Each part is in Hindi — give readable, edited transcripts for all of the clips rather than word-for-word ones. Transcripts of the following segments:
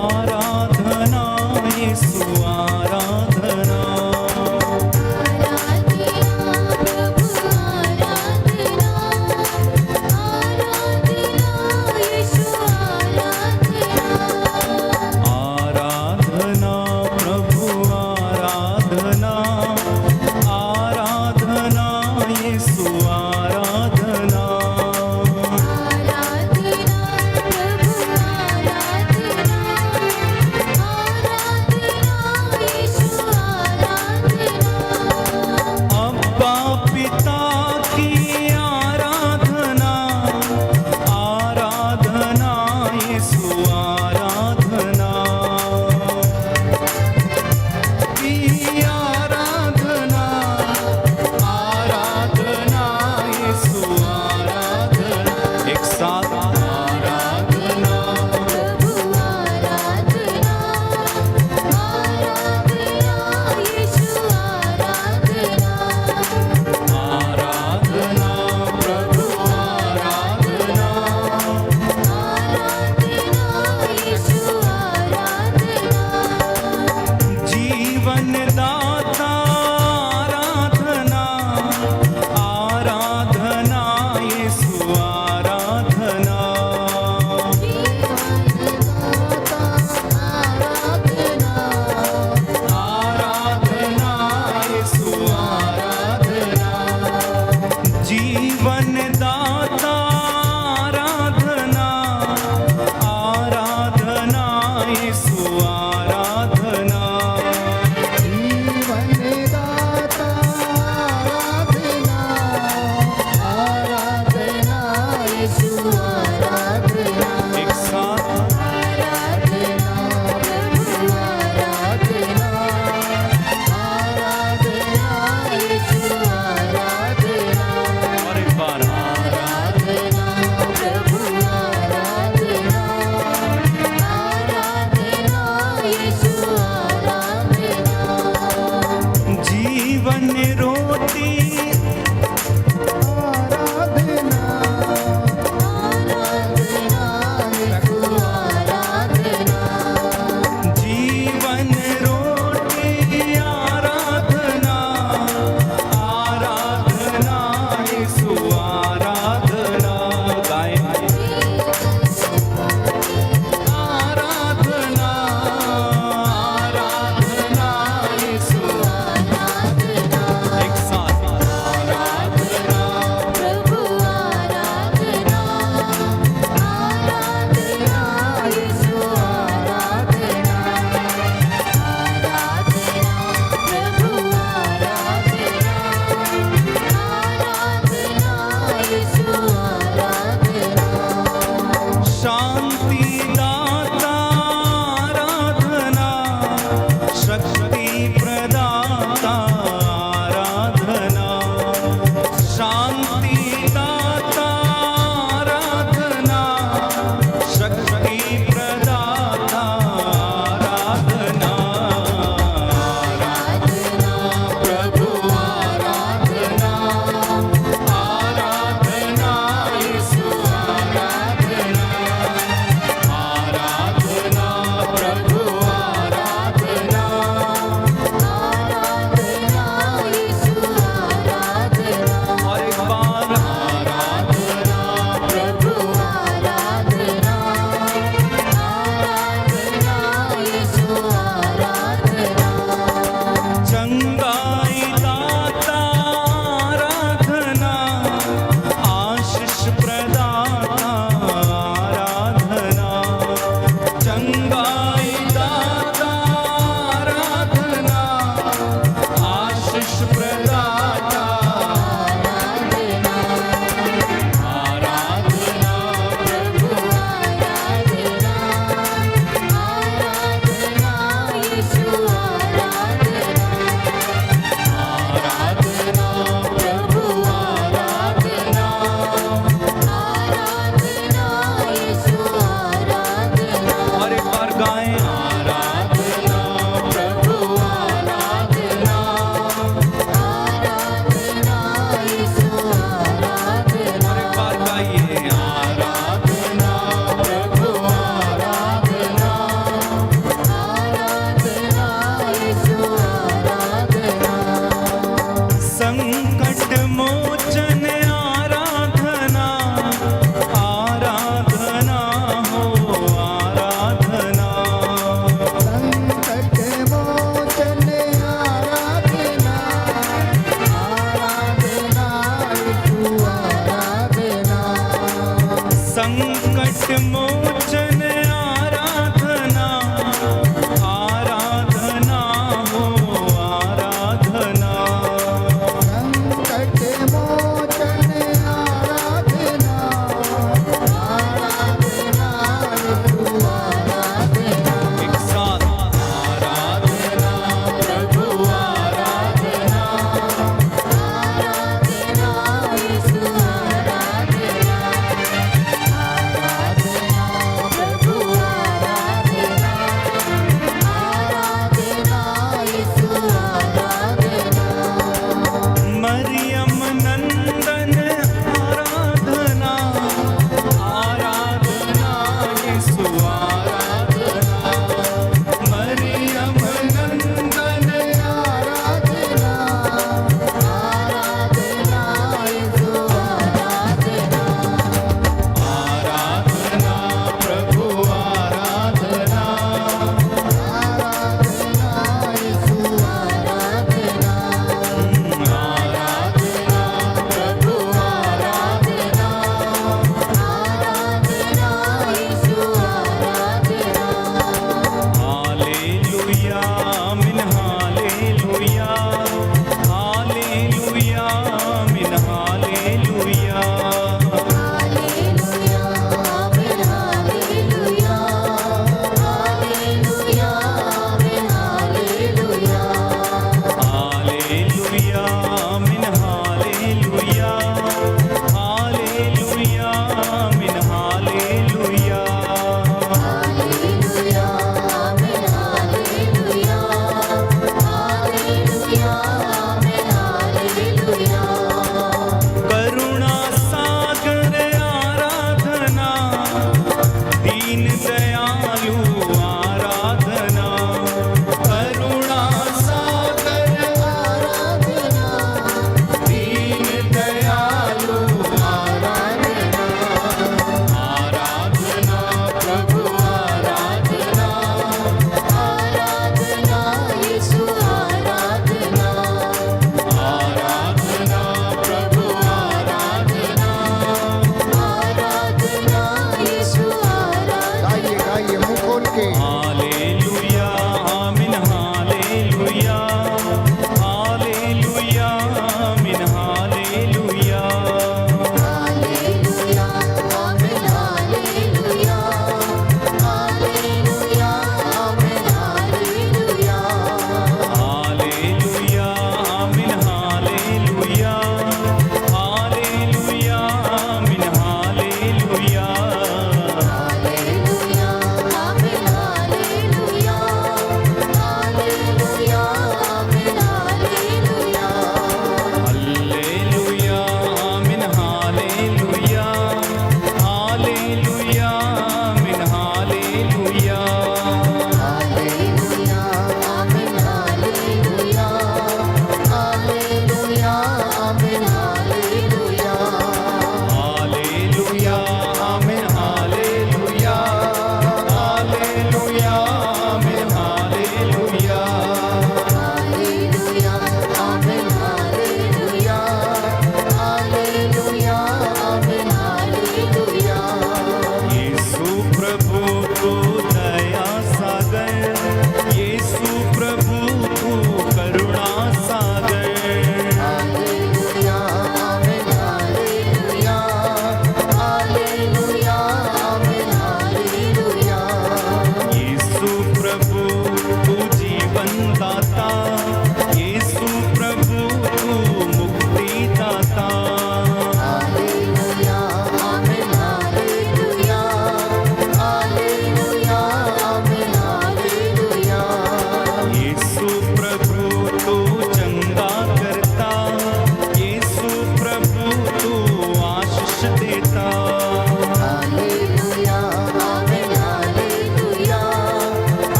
आराधना यीशु आराधना। आराधना प्रभु आराधना, आराधना यीशु आराधना।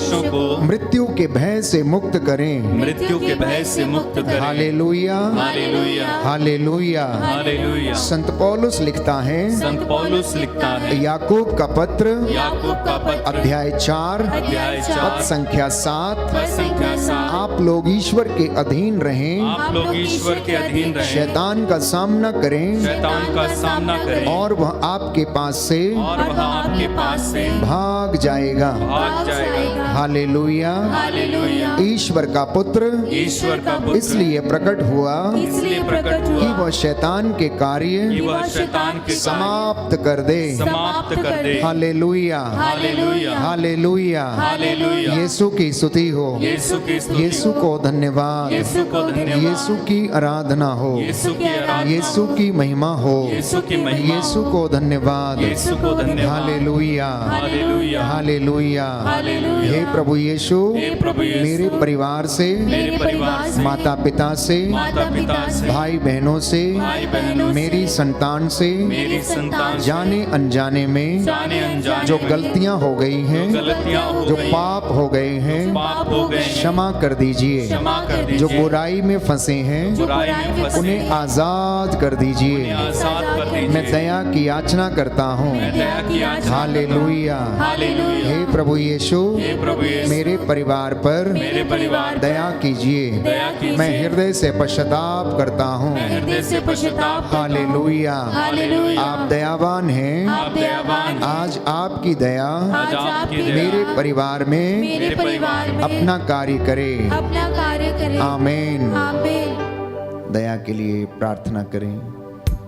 मनुष्यों को मृत्यु के भय से मुक्त करें। मृत्यु के भय से मुक्त करें। Hallelujah, hallelujah, hallelujah. हालेलुया। संत पौलुस लिखता है, संत पौलुस लिखता है, याकूब का पत्र याकूब का पत्र अध्याय 4 अध्याय 4 पद संख्या 7, पद संख्या 7, आप लोग ईश्वर के अधीन रहें, आप लोग ईश्वर के अधीन रहें, शैतान का सामना करें शैतान का सामना करें, और वह आपके पास से और वह आपके पास से भाग जाएगा। भाग जाएगा। हालेलुया। हालेलुया। ईश्वर का पुत्र ईश्वर का पुत्र इसलिए प्रकट हुआ इसलिए प्रकट कि हुआ वह शैतान के कि कार्य वह शैतान के समाप्त कर दे। समाप्त कर दे। Hallelujah, hallelujah, hallelujah. Hallelujah. Yeshu की स्तुति हो, यीशु की स्तुति यीशु को धन्यवाद, यीशु को धन्यवाद, यीशु की आराधना हो, यीशु की आराधना, यीशु की महिमा हो, यीशु की महिमा, यीशु को धन्यवाद। यीशु को धन्यवाद। Hallelujah, hallelujah, hallelujah. हालेलुया। हे प्रभु यीशु, हे प्रभु यीशु, मेरे परिवार से, मेरे परिवार से, माता पिता से, माता पिता से, भाई बहनों से, भाई बहनों से, मेरी संतान से, मेरी संतान से, जाने अनजाने में जाने अनजाने जो में गलतियां हो गई हैं, गलतियां हो जो गई, पाप हो गए हैं, पाप हो गए, क्षमा कर दीजिए। क्षमा कर जो दीजिए। बुराई में फंसे हैं, बुराई में फंसे उन्हें आजाद कर दीजिए। आजाद कर दीजिए। मैं दया की याचना करता हूँ। मैं दया की याचना हालेलुया। हालेलुया। हे प्रभु यीशु, हे प्रभु यीशु, मेरे परिवार पर मेरे परिवार पर दया कीजिए। दया कीजिए। मैं हृदय से पश्चाताप करता हूँ। मैं हृदय से पश्चाताप हालेलुया। हालेलुया। आप दयावान हैं। आप दयावान, आज आपकी दया आज आपकी दया मेरे परिवार में मेरे परिवार में अपना कार्य करे। अपना कार्य करें। आमीन। आमीन। दया के लिए प्रार्थना करें।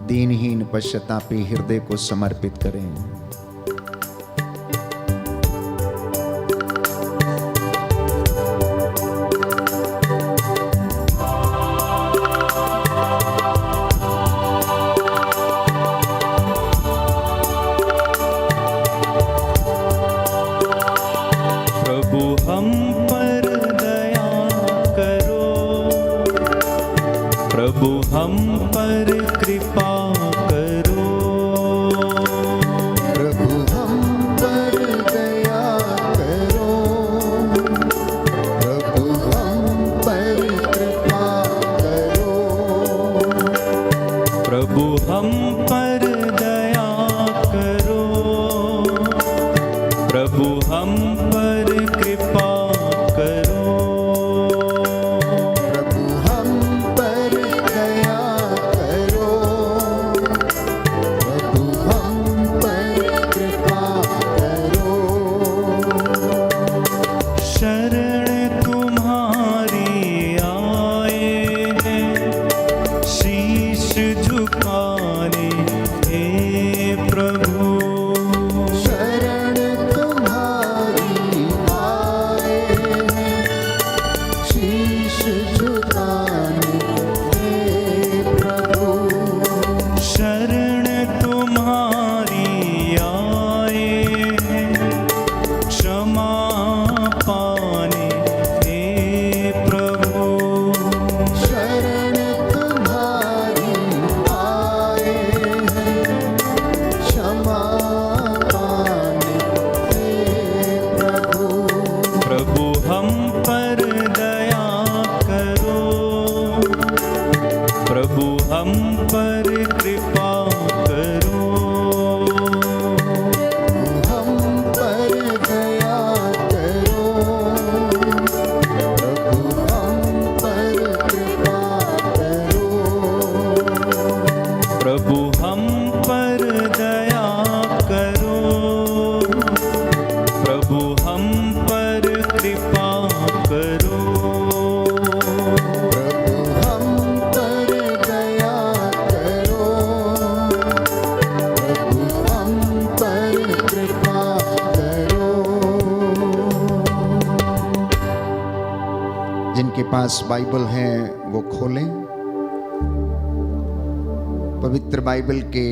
दीनहीन पश्चातापी हृदय को समर्पित करें। प्रभु हम पर दया करो, प्रभु हम पर कृपा करो, प्रभु हम पर दया करो, प्रभु हम पर कृपा करो, प्रभु हम पर दया करो, प्रभु हम पर कृपा करो, प्रभु हम पर दया करो, प्रभु हम पर कृपा करो। शरण तुम्हारी आए हैं, शीश झुकाने हे प्रभु, शरण तुम्हारी आए हैं, शीश झुकाने हे प्रभु। शरण तुम्हारी आए हैं, क्षमा पाने हे प्रभु, शरण तुम्हारी आए हैं, क्षमा पाने हे प्रभु। प्रभु हम पर दया करो, प्रभु हम पर कृपा करो, हम पर दया करो, प्रभु हम पर कृपा करो। प्रभु हम पर दया करो, प्रभु हम पर कृपा करो, प्रभु हम पर दया करो, प्रभु हम पर कृपा करो। जिनके पास बाइबल है वो खोलें। पवित्र बाइबल के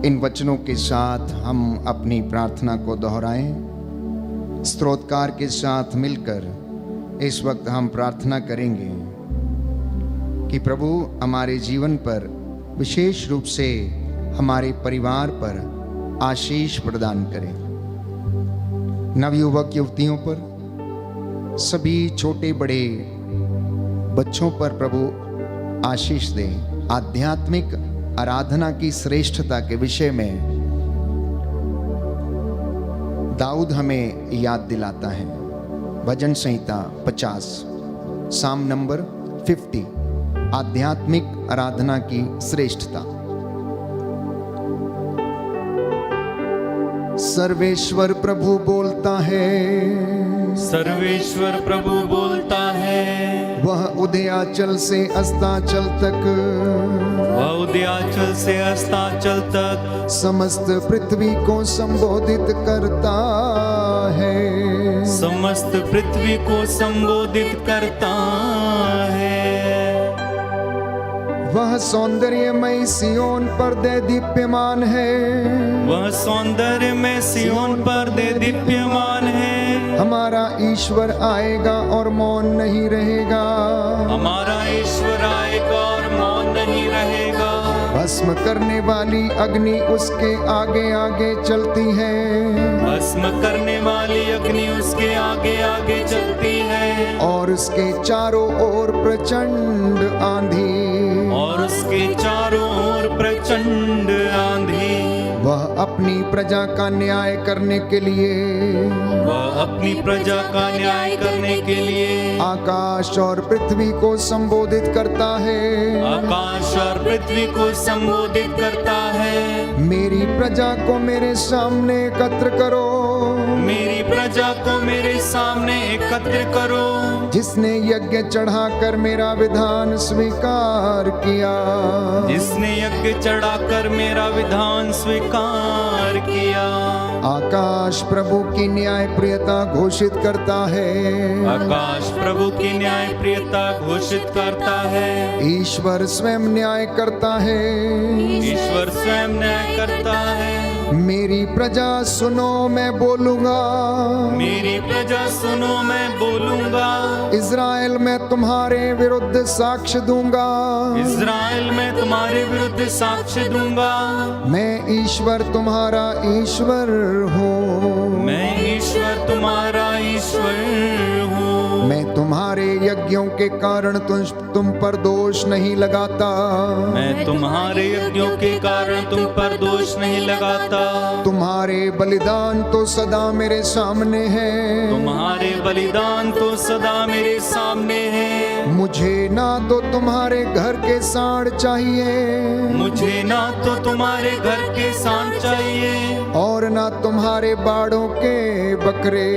इन वचनों के साथ हम अपनी प्रार्थना को दोहराएं। स्तोत्रकार के साथ मिलकर इस वक्त हम प्रार्थना करेंगे कि प्रभु हमारे जीवन पर विशेष रूप से हमारे परिवार पर आशीष प्रदान करें। नवयुवक युवतियों पर, सभी छोटे बड़े बच्चों पर प्रभु आशीष दे। आध्यात्मिक आराधना की श्रेष्ठता के विषय में दाऊद हमें याद दिलाता है। भजन संहिता 50, साम नंबर 50, आध्यात्मिक आराधना की श्रेष्ठता। सर्वेश्वर प्रभु बोलता है, सर्वेश्वर प्रभु बोलता है, वह उदयाचल से अस्ताचल तक, वह उदयाचल से अस्ताचल तक समस्त पृथ्वी को संबोधित करता है। समस्त पृथ्वी को संबोधित करता है। वह सौंदर्यमय सियोन पर दे दीप्यमान है, वह सौंदर्य में सियोन पर दे दीप्यमान है। हमारा ईश्वर आएगा और मौन नहीं रहेगा, हमारा ईश्वर आएगा और मौन नहीं रहेगा। भस्म करने वाली अग्नि उसके आगे आगे चलती है, भस्म करने वाली अग्नि उसके आगे आगे चलती है। और उसके चारों ओर प्रचंड आंधी, और उसके चारों ओर प्रचंड आंधी। वह अपनी प्रजा का न्याय करने के लिए, वह अपनी प्रजा का न्याय करने के लिए आकाश और पृथ्वी को संबोधित करता है। आकाश और पृथ्वी को संबोधित करता है। मेरी प्रजा को मेरे सामने एकत्र करो, मेरी प्रजा को मेरे सामने एकत्र करो। जिसने यज्ञ चढ़ाकर मेरा विधान स्वीकार किया, जिसने यज्ञ चढ़ाकर मेरा विधान स्वीकार किया। आकाश प्रभु की न्याय प्रियता घोषित करता है, आकाश प्रभु की न्याय प्रियता घोषित करता है। ईश्वर स्वयं न्याय करता है, ईश्वर स्वयं न्याय करता है। मेरी प्रजा सुनो मैं बोलूंगा, मेरी प्रजा सुनो मैं बोलूंगा। इज़राइल मैं तुम्हारे विरुद्ध साक्ष्य दूंगा, इज़राइल में तुम्हारे विरुद्ध साक्ष्य दूंगा। मैं ईश्वर तुम्हारा ईश्वर हूँ, मैं ईश्वर तुम्हारा ईश्वर हूँ। मैं तुम्हारे यज्ञों के कारण तुम पर दोष नहीं लगाता, मैं तुम्हारे यज्ञों के कारण तुम पर दोष नहीं लगाता। तुम्हारे बलिदान तो सदा मेरे सामने हैं, तुम्हारे बलिदान तो सदा मेरे सामने हैं। मुझे ना तो तुम्हारे घर के सांड चाहिए, मुझे ना तो तुम्हारे घर के सांड चाहिए, और ना तुम्हारे बाड़ों के बकरे,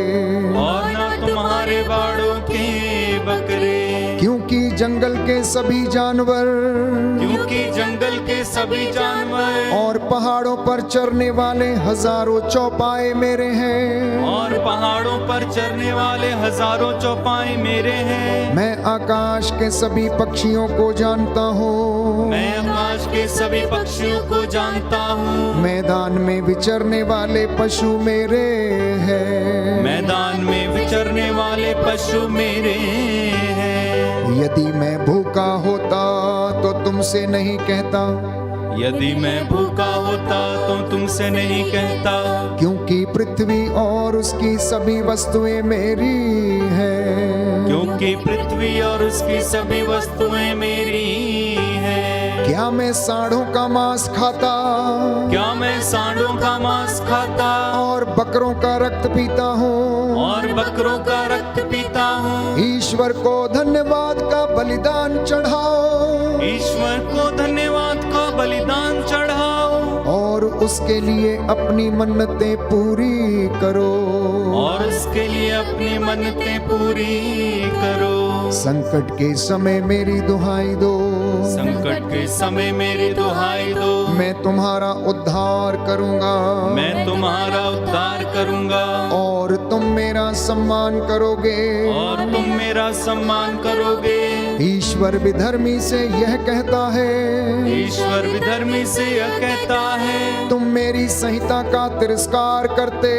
और ना तुम्हारे बाड़ों के बकरे। क्योंकि जंगल के सभी जानवर, क्योंकि जंगल के सभी जानवर और पहाड़ों पर चरने वाले हजारों चौपाए मेरे हैं, और पहाड़ों पर चरने वाले हजारों चौपाए मेरे हैं। मैं आकाश के सभी पक्षियों को जानता हूँ, मैं आकाश के सभी पक्षियों को जानता हूँ। मैदान में विचरने वाले पशु मेरे हैं, मैदान में विचरने वाले पशु मेरे हैं। यदि मैं भूखा होता तो तुमसे नहीं कहता, यदि मैं भूखा होता तो तुमसे नहीं कहता। क्योंकि पृथ्वी और उसकी सभी वस्तुएं मेरी हैं, क्योंकि पृथ्वी और उसकी सभी वस्तुएं मेरी हैं। क्या मैं सांडों का मांस खाता, क्या मैं सांडों का मांस खाता, और बकरों का रक्त पीता हूँ, और बकरों का रक्त पीता हूँ। ईश्वर को धन्यवाद का बलिदान चढ़ाओ, ईश्वर को धन्यवाद का बलिदान चढ़ाओ, और उसके लिए अपनी मन्नतें पूरी करो, और उसके लिए अपनी मन्नतें पूरी करो। संकट के समय मेरी दुहाई दो, संकट के समय मेरी दुहाई दो। मैं तुम्हारा उद्धार करूंगा, मैं तुम्हारा उद्धार करूंगा, और तुम मेरा सम्मान करोगे, और तुम मेरा सम्मान करोगे। ईश्वर विधर्मी से यह कहता है, ईश्वर विधर्मी से यह कहता है, तुम मेरी संहिता का तिरस्कार करते,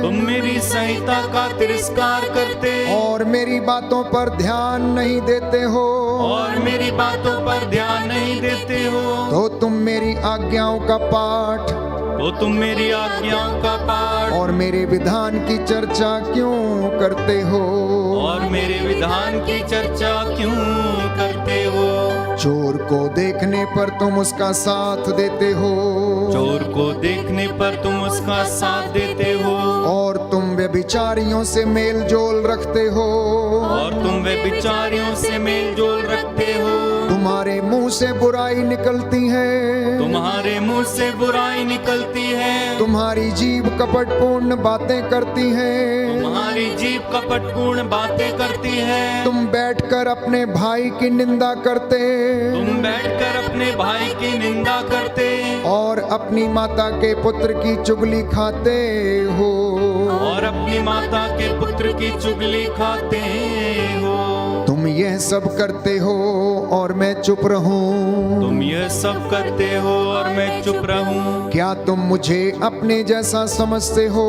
तुम मेरी संहिता का तिरस्कार करते, और मेरी बातों पर ध्यान नहीं देते हो, और मेरी बातों पर ध्यान नहीं देते हो। तो तुम मेरी आज्ञाओं का पाठ तो तुम मेरी आज्ञाओं का पाठ और मेरे विधान की चर्चा क्यों करते हो? और मेरे विधान की चर्चा क्यों करते हो? चोर को देखने पर तुम उसका साथ देते हो, चोर को देखने पर तुम उसका साथ देते हो, और तुम व्यभिचारियों से मेल जोल रखते हो, और तुम व्यभिचारियों से मेल जोल रखते हो। तुम्हारे मुंह से बुराई निकलती है, तुम्हारे मुंह से बुराई निकलती है, तुम्हारी जीभ कपटपूर्ण बातें करती है, तुम्हारी जीभ कपटपूर्ण बातें करती है। तुम बैठकर अपने भाई की निंदा करते, तुम बैठकर अपने भाई की निंदा करते, और अपनी माता के पुत्र की चुगली खाते हो। और अपनी माता के पुत्र की चुगली खाते हो। तुम यह सब करते हो और मैं चुप रहूं? तुम यह सब करते हो और मैं चुप रहूं? क्या तुम मुझे अपने जैसा समझते हो?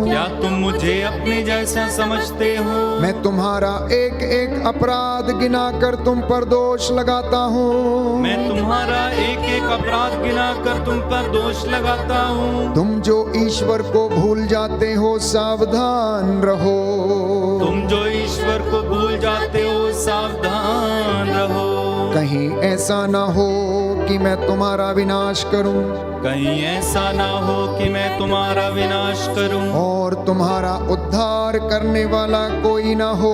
क्या तुम मुझे अपने जैसा समझते हो? मैं तुम्हारा एक एक अपराध गिना कर तुम पर दोष लगाता हूँ। मैं तुम्हारा एक एक अपराध गिना कर तुम पर दोष लगाता हूँ। तुम जो ईश्वर को भूल जाते हो सावधान रहो। तुम जो ईश्वर को भूल जाते हो सावधान रहो। कहीं ऐसा ना हो कि मैं तुम्हारा विनाश करूं, कहीं ऐसा ना हो कि मैं तुम्हारा विनाश करूं, और तुम्हारा उद्धार करने वाला कोई ना हो,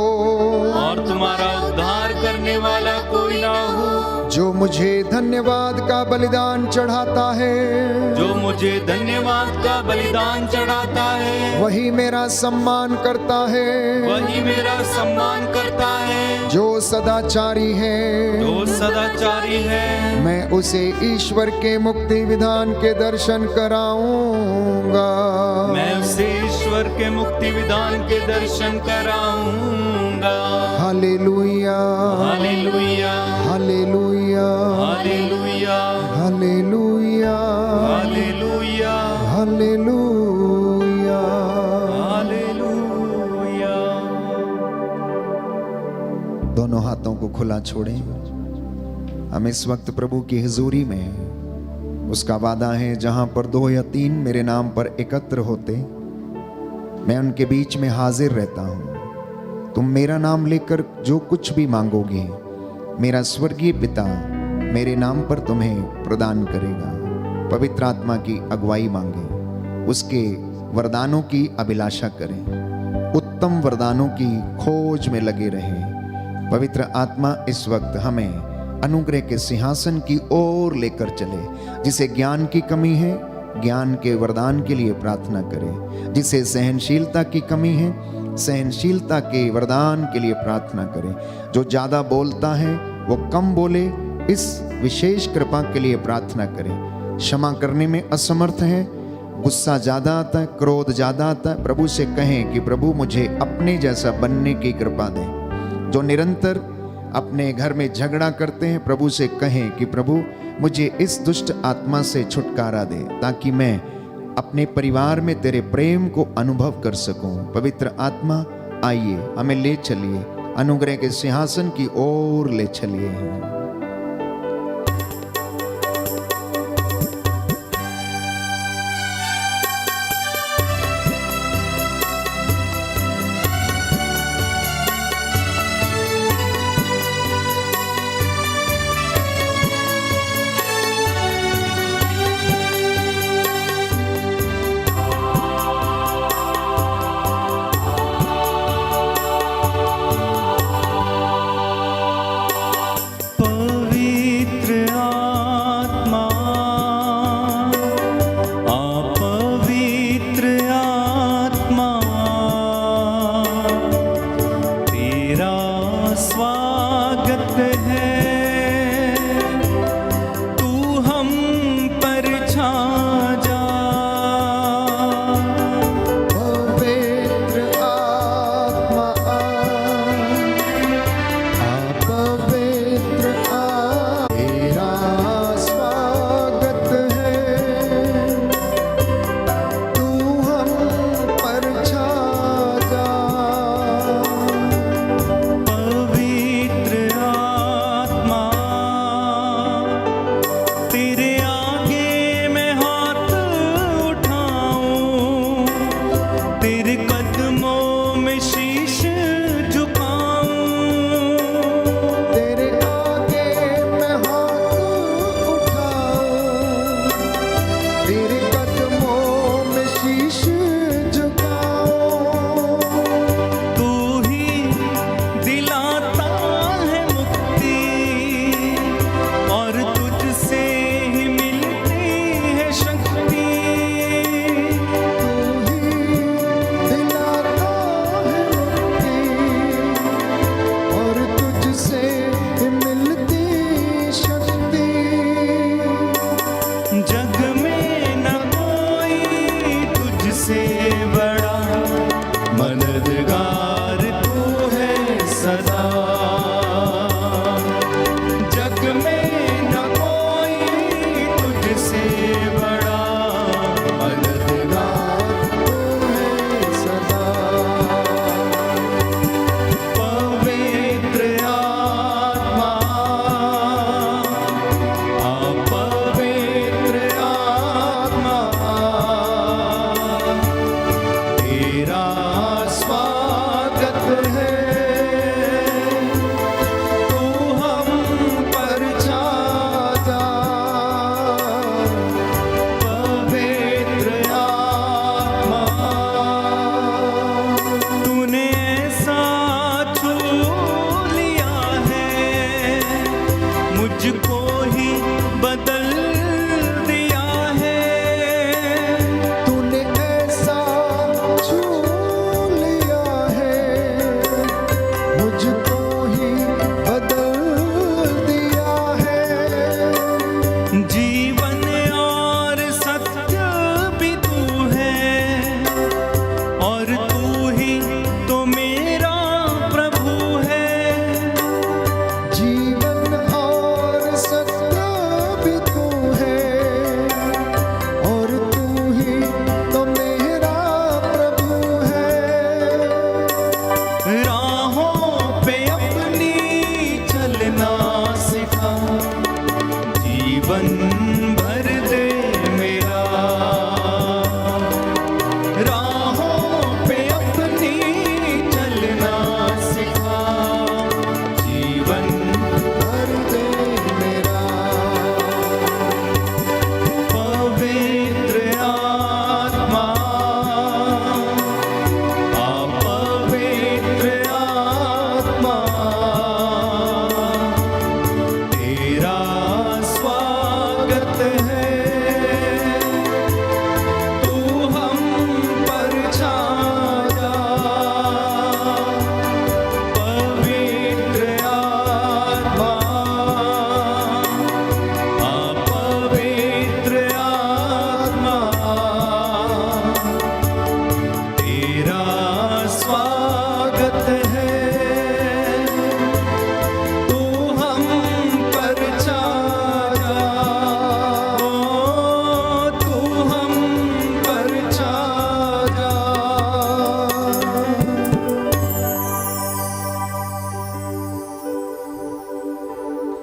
और तुम्हारा उद्धार करने वाला कोई ना हो, जो मुझे धन्यवाद का बलिदान चढ़ाता है, जो मुझे धन्यवाद का बलिदान चढ़ाता है, वही मेरा सम्मान करता है, वही मेरा सम्मान करता है, जो सदाचारी है, जो सदाचारी है। मैं उसे ईश्वर के मुक्ति विधान के दर्शन कराऊंगा। मैं उसे ईश्वर के मुक्ति विधान के दर्शन कराऊंगा। Hallelujah, hallelujah, hallelujah, hallelujah, hallelujah, hallelujah, hallelujah. Hallelujah. दोनों हाथों को खुला छोड़ें। हम इस वक्त प्रभु की हुजूरी में हैं। उसका वादा है, जहां पर 2 या 3 मेरे नाम पर एकत्र होते, मैं उनके बीच में हाजिर रहता हूं। तुम मेरा नाम लेकर जो कुछ भी मांगोगे, मेरा स्वर्गीय पिता मेरे नाम पर तुम्हें प्रदान करेगा। पवित्र आत्मा की अगुवाई मांगे, उसके वरदानों की अभिलाषा करें, उत्तम वरदानों की खोज में लगे रहें। पवित्र आत्मा इस वक्त हमें अनुग्रह के सिंहासन की ओर लेकर चले। जिसे ज्ञान की कमी है, ज्ञान के वरदान के लिए प्रार्थना करें। जिसे सहनशीलता की कमी है, सहनशीलता के वरदान के लिए प्रार्थना करें। जो ज़्यादा बोलता है वो कम बोले, इस विशेष कृपा के लिए प्रार्थना करें। क्षमा करने में असमर्थ है, गुस्सा ज़्यादा आता है, क्रोध ज़्यादा आता है, प्रभु से कहें कि प्रभु मुझे अपने जैसा बनने की कृपा दें। जो निरंतर अपने घर में झगड़ा करते हैं, प्रभु से कहें कि प्रभु मुझे इस दुष्ट आत्मा से छुटकारा दे, ताकि मैं अपने परिवार में तेरे प्रेम को अनुभव कर सकूं। पवित्र आत्मा आइए, हमें ले चलिए, अनुग्रह के सिंहासन की ओर ले चलिए।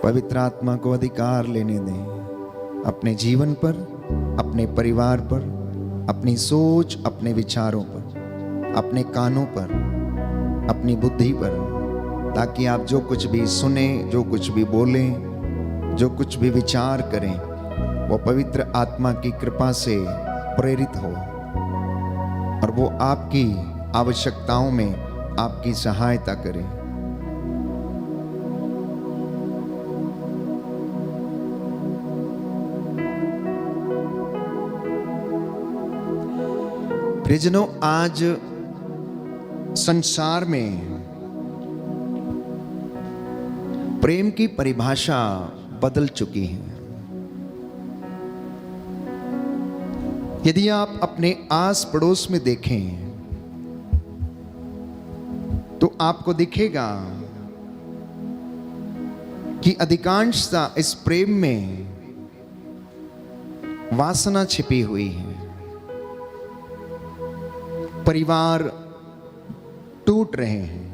पवित्र आत्मा को अधिकार लेने दें अपने जीवन पर, अपने परिवार पर, अपनी सोच, अपने विचारों पर, अपने कानों पर, अपनी बुद्धि पर, ताकि आप जो कुछ भी सुने, जो कुछ भी बोलें, जो कुछ भी विचार करें, वो पवित्र आत्मा की कृपा से प्रेरित हो और वो आपकी आवश्यकताओं में आपकी सहायता करे। प्रियजनों, आज संसार में प्रेम की परिभाषा बदल चुकी है। यदि आप अपने आस पड़ोस में देखें तो आपको दिखेगा कि अधिकांशतः इस प्रेम में वासना छिपी हुई है। परिवार टूट रहे हैं।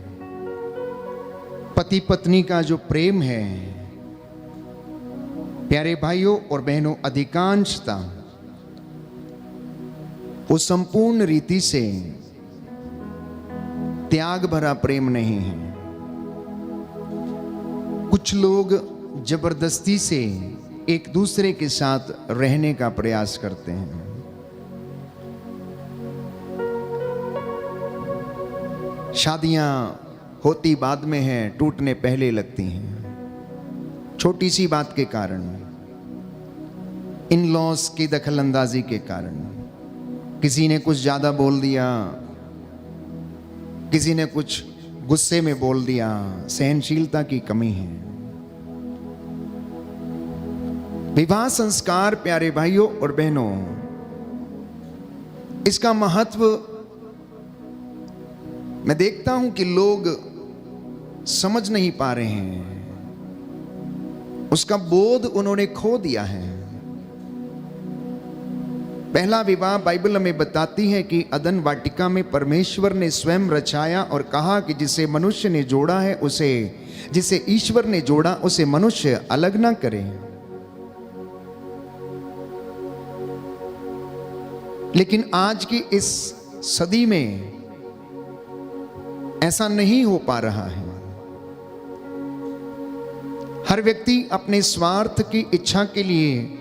पति पत्नी का जो प्रेम है, प्यारे भाइयों और बहनों, अधिकांशतः वो संपूर्ण रीति से त्याग भरा प्रेम नहीं है। कुछ लोग जबरदस्ती से एक दूसरे के साथ रहने का प्रयास करते हैं। शादियां होती बाद में हैं, टूटने पहले लगती हैं, छोटी सी बात के कारण, इन लॉस की दखलंदाजी के कारण। किसी ने कुछ ज्यादा बोल दिया, किसी ने कुछ गुस्से में बोल दिया, सहनशीलता की कमी है। विवाह संस्कार, प्यारे भाइयों और बहनों, इसका महत्व मैं देखता हूं कि लोग समझ नहीं पा रहे हैं। उसका बोध उन्होंने खो दिया है। पहला विवाह बाइबल हमें बताती है कि अदन वाटिका में परमेश्वर ने स्वयं रचाया और कहा कि जिसे मनुष्य ने जोड़ा है, जिसे ईश्वर ने जोड़ा उसे मनुष्य अलग ना करे। लेकिन आज की इस सदी में ऐसा नहीं हो पा रहा है। हर व्यक्ति अपने स्वार्थ की इच्छा के लिए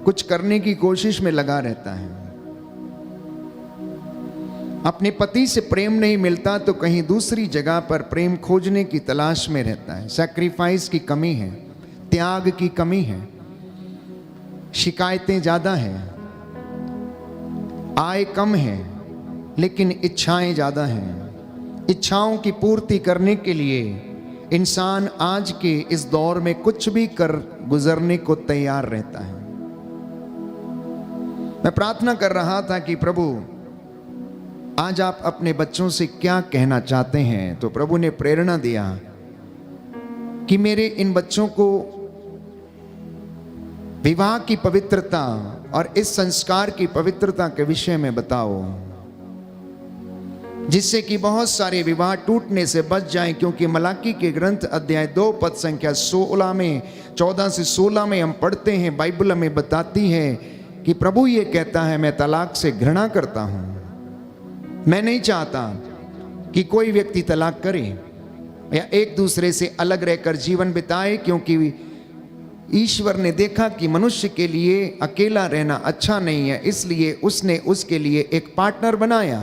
कुछ करने की कोशिश में लगा रहता है। अपने पति से प्रेम नहीं मिलता तो कहीं दूसरी जगह पर प्रेम खोजने की तलाश में रहता है। सैक्रिफाइस की कमी है, त्याग की कमी है, शिकायतें ज्यादा हैं, आय कम है, लेकिन इच्छाएं ज्यादा हैं। इच्छाओं की पूर्ति करने के लिए इंसान आज के इस दौर में कुछ भी कर गुजरने को तैयार रहता है। मैं प्रार्थना कर रहा था कि प्रभु, आज आप अपने बच्चों से क्या कहना चाहते हैं। तो प्रभु ने प्रेरणा दिया कि मेरे इन बच्चों को विवाह की पवित्रता और इस संस्कार की पवित्रता के विषय में बताओ, जिससे कि बहुत सारे विवाह टूटने से बच जाएं। क्योंकि मलाकी के ग्रंथ अध्याय 2 पद संख्या 16 में 14 से 16 में हम पढ़ते हैं, बाइबल हमें बताती है कि प्रभु ये कहता है, मैं तलाक से घृणा करता हूं। मैं नहीं चाहता कि कोई व्यक्ति तलाक करे या एक दूसरे से अलग रहकर जीवन बिताए, क्योंकि ईश्वर ने देखा कि मनुष्य के लिए अकेला रहना अच्छा नहीं है। इसलिए उसने उसके लिए एक पार्टनर बनाया,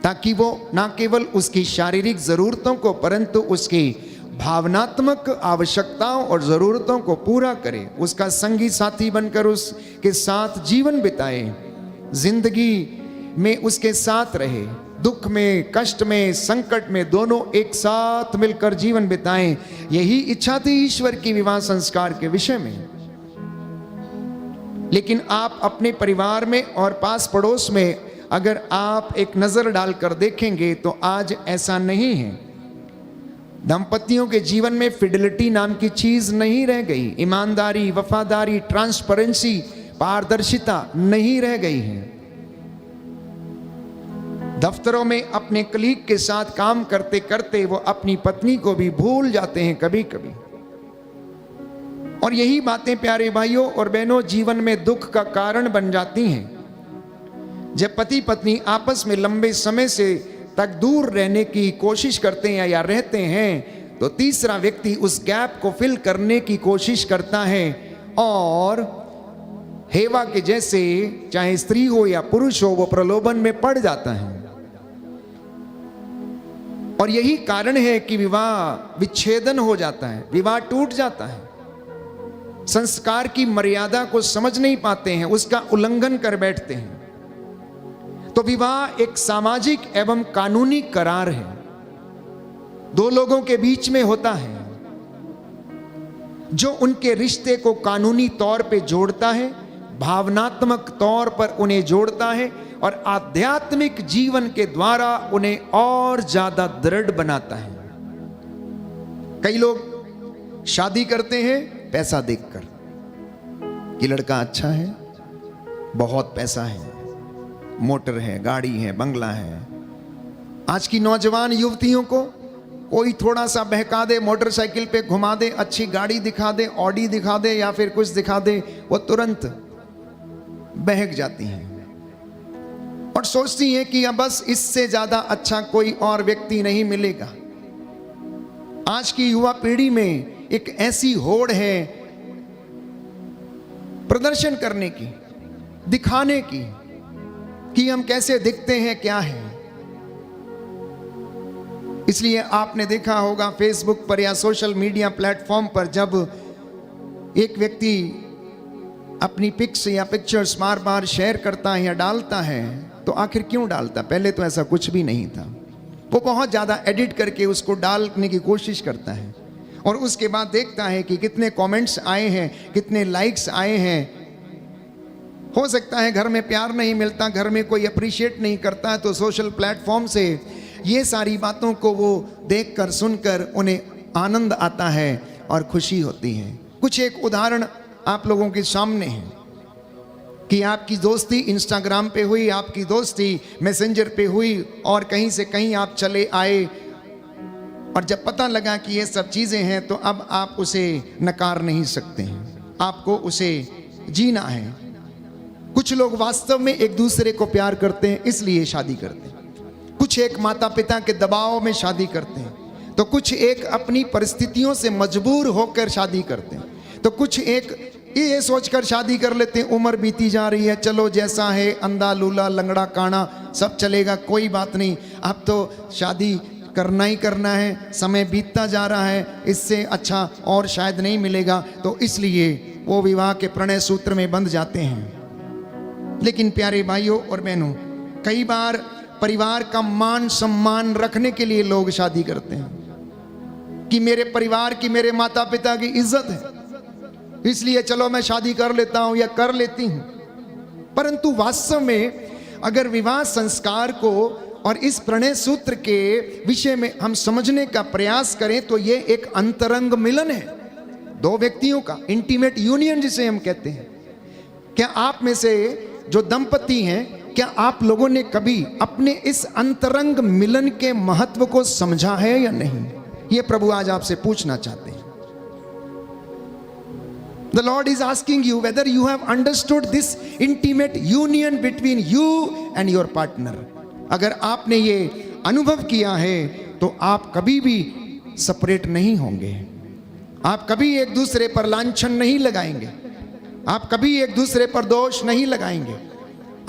ताकि वो ना केवल उसकी शारीरिक जरूरतों को परंतु उसकी भावनात्मक आवश्यकताओं और जरूरतों को पूरा करे, उसका संगी साथी बनकर उसके साथ जीवन बिताए, जिंदगी में उसके साथ रहे, दुख में, कष्ट में, संकट में दोनों एक साथ मिलकर जीवन बिताएं। यही इच्छा थी ईश्वर की विवाह संस्कार के विषय में। लेकिन आप अपने परिवार में और पास पड़ोस में अगर आप एक नजर डालकर देखेंगे तो आज ऐसा नहीं है। दंपतियों के जीवन में फिडेलिटी नाम की चीज नहीं रह गई। ईमानदारी, वफादारी, ट्रांसपेरेंसी, पारदर्शिता नहीं रह गई है। दफ्तरों में अपने कलीग के साथ काम करते करते वो अपनी पत्नी को भी भूल जाते हैं कभी कभी। और यही बातें प्यारे भाइयों और बहनों जीवन में दुख का कारण बन जाती हैं। जब पति पत्नी आपस में लंबे समय से तक दूर रहने की कोशिश करते हैं या रहते हैं, तो तीसरा व्यक्ति उस गैप को फिल करने की कोशिश करता है और हेवा के जैसे, चाहे स्त्री हो या पुरुष हो, वो प्रलोभन में पड़ जाता है। और यही कारण है कि विवाह विच्छेदन हो जाता है, विवाह टूट जाता है। संस्कार की मर्यादा को समझ नहीं पाते हैं, उसका उल्लंघन कर बैठते हैं। तो विवाह एक सामाजिक एवं कानूनी करार है, दो लोगों के बीच में होता है, जो उनके रिश्ते को कानूनी तौर पे जोड़ता है, भावनात्मक तौर पर उन्हें जोड़ता है और आध्यात्मिक जीवन के द्वारा उन्हें और ज्यादा दृढ़ बनाता है। कई लोग शादी करते हैं पैसा देखकर कि लड़का अच्छा है, बहुत पैसा है, मोटर है, गाड़ी है, बंगला है। आज की नौजवान युवतियों को कोई थोड़ा सा बहका दे, मोटरसाइकिल पे घुमा दे, अच्छी गाड़ी दिखा दे, ऑडी दिखा दे या फिर कुछ दिखा दे, वो तुरंत बहक जाती हैं और सोचती हैं कि अब बस इससे ज्यादा अच्छा कोई और व्यक्ति नहीं मिलेगा। आज की युवा पीढ़ी में एक ऐसी होड़ है प्रदर्शन करने की, दिखाने की कि हम कैसे दिखते हैं, क्या है। इसलिए आपने देखा होगा फेसबुक पर या सोशल मीडिया प्लेटफॉर्म पर जब एक व्यक्ति अपनी पिक्स या पिक्चर्स बार बार शेयर करता है या डालता है, तो आखिर क्यों डालता? पहले तो ऐसा कुछ भी नहीं था। वो बहुत ज़्यादा एडिट करके उसको डालने की कोशिश करता है और उसके बाद देखता है कि कितने कमेंट्स आए हैं, कितने लाइक्स आए हैं। हो सकता है घर में प्यार नहीं मिलता, घर में कोई अप्रिशिएट नहीं करता है, तो सोशल प्लेटफॉर्म से ये सारी बातों को वो देखकर सुनकर उन्हें आनंद आता है और खुशी होती है। कुछ एक उदाहरण आप लोगों के सामने है कि आपकी दोस्ती इंस्टाग्राम पे हुई, आपकी दोस्ती मैसेंजर पे हुई और कहीं से कहीं आप चले आए और जब पता लगा कि ये सब चीज़ें हैं तो अब आप उसे नकार नहीं सकते हैं, आपको उसे जीना है। कुछ लोग वास्तव में एक दूसरे को प्यार करते हैं इसलिए शादी करते हैं, कुछ एक माता पिता के दबाव में शादी करते हैं, तो कुछ एक अपनी परिस्थितियों से मजबूर होकर शादी करते हैं, तो कुछ एक ये सोचकर शादी कर लेते हैं उम्र बीती जा रही है, चलो जैसा है अंधा लूला लंगड़ा काना सब चलेगा, कोई बात नहीं, अब तो शादी करना ही करना है, समय बीतता जा रहा है, इससे अच्छा और शायद नहीं मिलेगा, तो इसलिए वो विवाह के प्रणय सूत्र में बंध जाते हैं। लेकिन प्यारे भाइयों और बहनों, कई बार परिवार का मान सम्मान रखने के लिए लोग शादी करते हैं कि मेरे परिवार की, मेरे माता पिता की इज्जत है, इसलिए चलो मैं शादी कर लेता हूं या कर लेती हूं। परंतु वास्तव में अगर विवाह संस्कार को और इस प्रणय सूत्र के विषय में हम समझने का प्रयास करें तो ये एक अंतरंग मिलन है, दो व्यक्तियों का इंटीमेट यूनियन जिसे हम कहते हैं। क्या आप में से जो दंपति हैं, क्या आप लोगों ने कभी अपने इस अंतरंग मिलन के महत्व को समझा है या नहीं? ये प्रभु आज आपसे पूछना चाहते हैं। The Lord is asking you whether you have understood this intimate union between you and your partner. अगर आपने ये अनुभव किया है तो आप कभी भी सेपरेट नहीं होंगे, आप कभी एक दूसरे पर लांछन नहीं लगाएंगे, आप कभी एक दूसरे पर दोष नहीं लगाएंगे,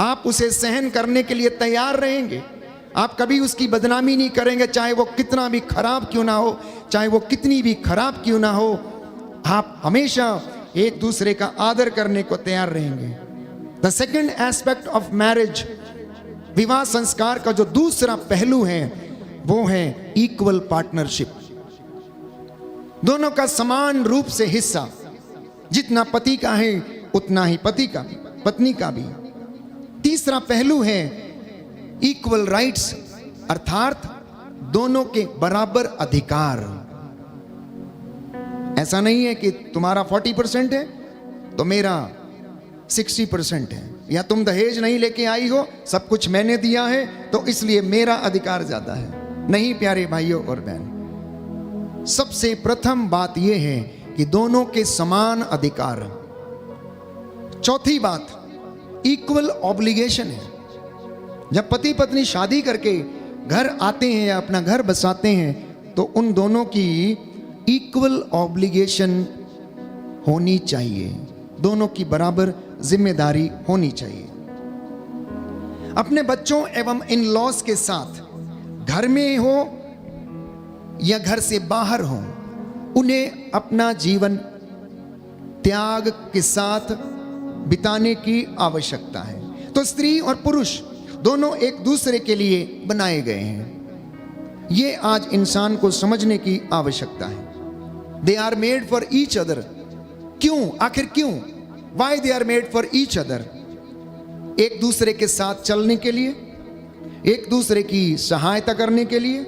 आप उसे सहन करने के लिए तैयार रहेंगे, आप कभी उसकी बदनामी नहीं करेंगे, चाहे वो कितना भी खराब क्यों ना हो, चाहे वो कितनी भी खराब क्यों ना हो, आप हमेशा एक दूसरे का आदर करने को तैयार रहेंगे। The second aspect of marriage, विवाह संस्कार का जो दूसरा पहलू है वो है इक्वल पार्टनरशिप, दोनों का समान रूप से हिस्सा, जितना पति का है उतना ही पति का भी, पत्नी का भी। तीसरा पहलू है इक्वल राइट्स, अर्थात दोनों के बराबर अधिकार। ऐसा नहीं है कि तुम्हारा 40% है तो मेरा 60% है, या तुम दहेज नहीं लेके आई हो, सब कुछ मैंने दिया है तो इसलिए मेरा अधिकार ज्यादा है। नहीं प्यारे भाइयों और बहन, सबसे प्रथम बात यह है कि दोनों के समान अधिकार। चौथी बात, इक्वल ऑब्लिगेशन है। जब पति पत्नी शादी करके घर आते हैं या अपना घर बसाते हैं तो उन दोनों की इक्वल ऑब्लिगेशन होनी चाहिए, दोनों की बराबर जिम्मेदारी होनी चाहिए। अपने बच्चों एवं इन लॉज के साथ घर में हो या घर से बाहर हो, उन्हें अपना जीवन त्याग के साथ बिताने की आवश्यकता है। तो स्त्री और पुरुष दोनों एक दूसरे के लिए बनाए गए हैं, ये आज इंसान को समझने की आवश्यकता है। They are made for each other. क्यों, आखिर क्यों? Why they are made for each other? एक दूसरे के साथ चलने के लिए, एक दूसरे की सहायता करने के लिए,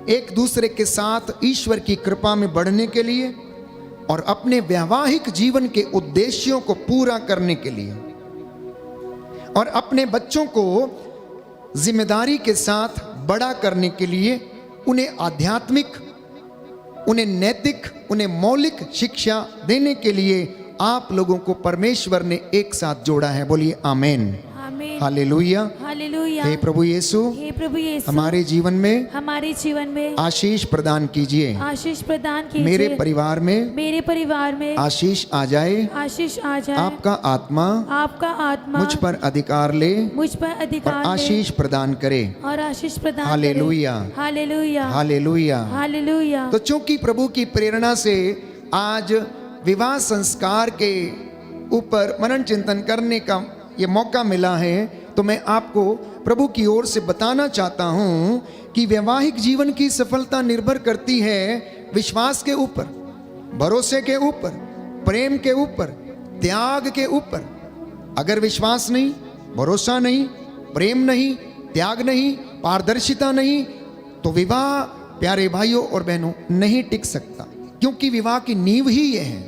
एक दूसरे के साथ ईश्वर की कृपा में बढ़ने के लिए और अपने वैवाहिक जीवन के उद्देश्यों को पूरा करने के लिए, और अपने बच्चों को जिम्मेदारी के साथ बड़ा करने के लिए, उन्हें आध्यात्मिक, उन्हें नैतिक, उन्हें मौलिक शिक्षा देने के लिए आप लोगों को परमेश्वर ने एक साथ जोड़ा है। बोलिए आमेन, आमीन, हालेलुया, हालेलुया। हे प्रभु यीशु, हे प्रभु यीशु, हमारे जीवन में आशीष प्रदान कीजिए। आशीष प्रदान कीजिए। मेरे परिवार में आशीष आ जाए। आशीष आ जाए। आपका आत्मा मुझ पर अधिकार ले और आशीष प्रदान करे। और आशीष प्रदान हालेलुया, हालेलुया, हालेलुया, हालेलुया। तो चूंकि प्रभु की प्रेरणा से आज विवाह संस्कार के ऊपर मनन चिंतन करने का ये मौका मिला है, तो मैं आपको प्रभु की ओर से बताना चाहता हूं कि वैवाहिक जीवन की सफलता निर्भर करती है विश्वास के ऊपर, भरोसे के ऊपर, प्रेम के ऊपर, त्याग के ऊपर। अगर विश्वास नहीं, भरोसा नहीं, प्रेम नहीं, त्याग नहीं, पारदर्शिता नहीं, तो विवाह प्यारे भाइयों और बहनों नहीं टिक सकता, क्योंकि विवाह की नींव ही यह है।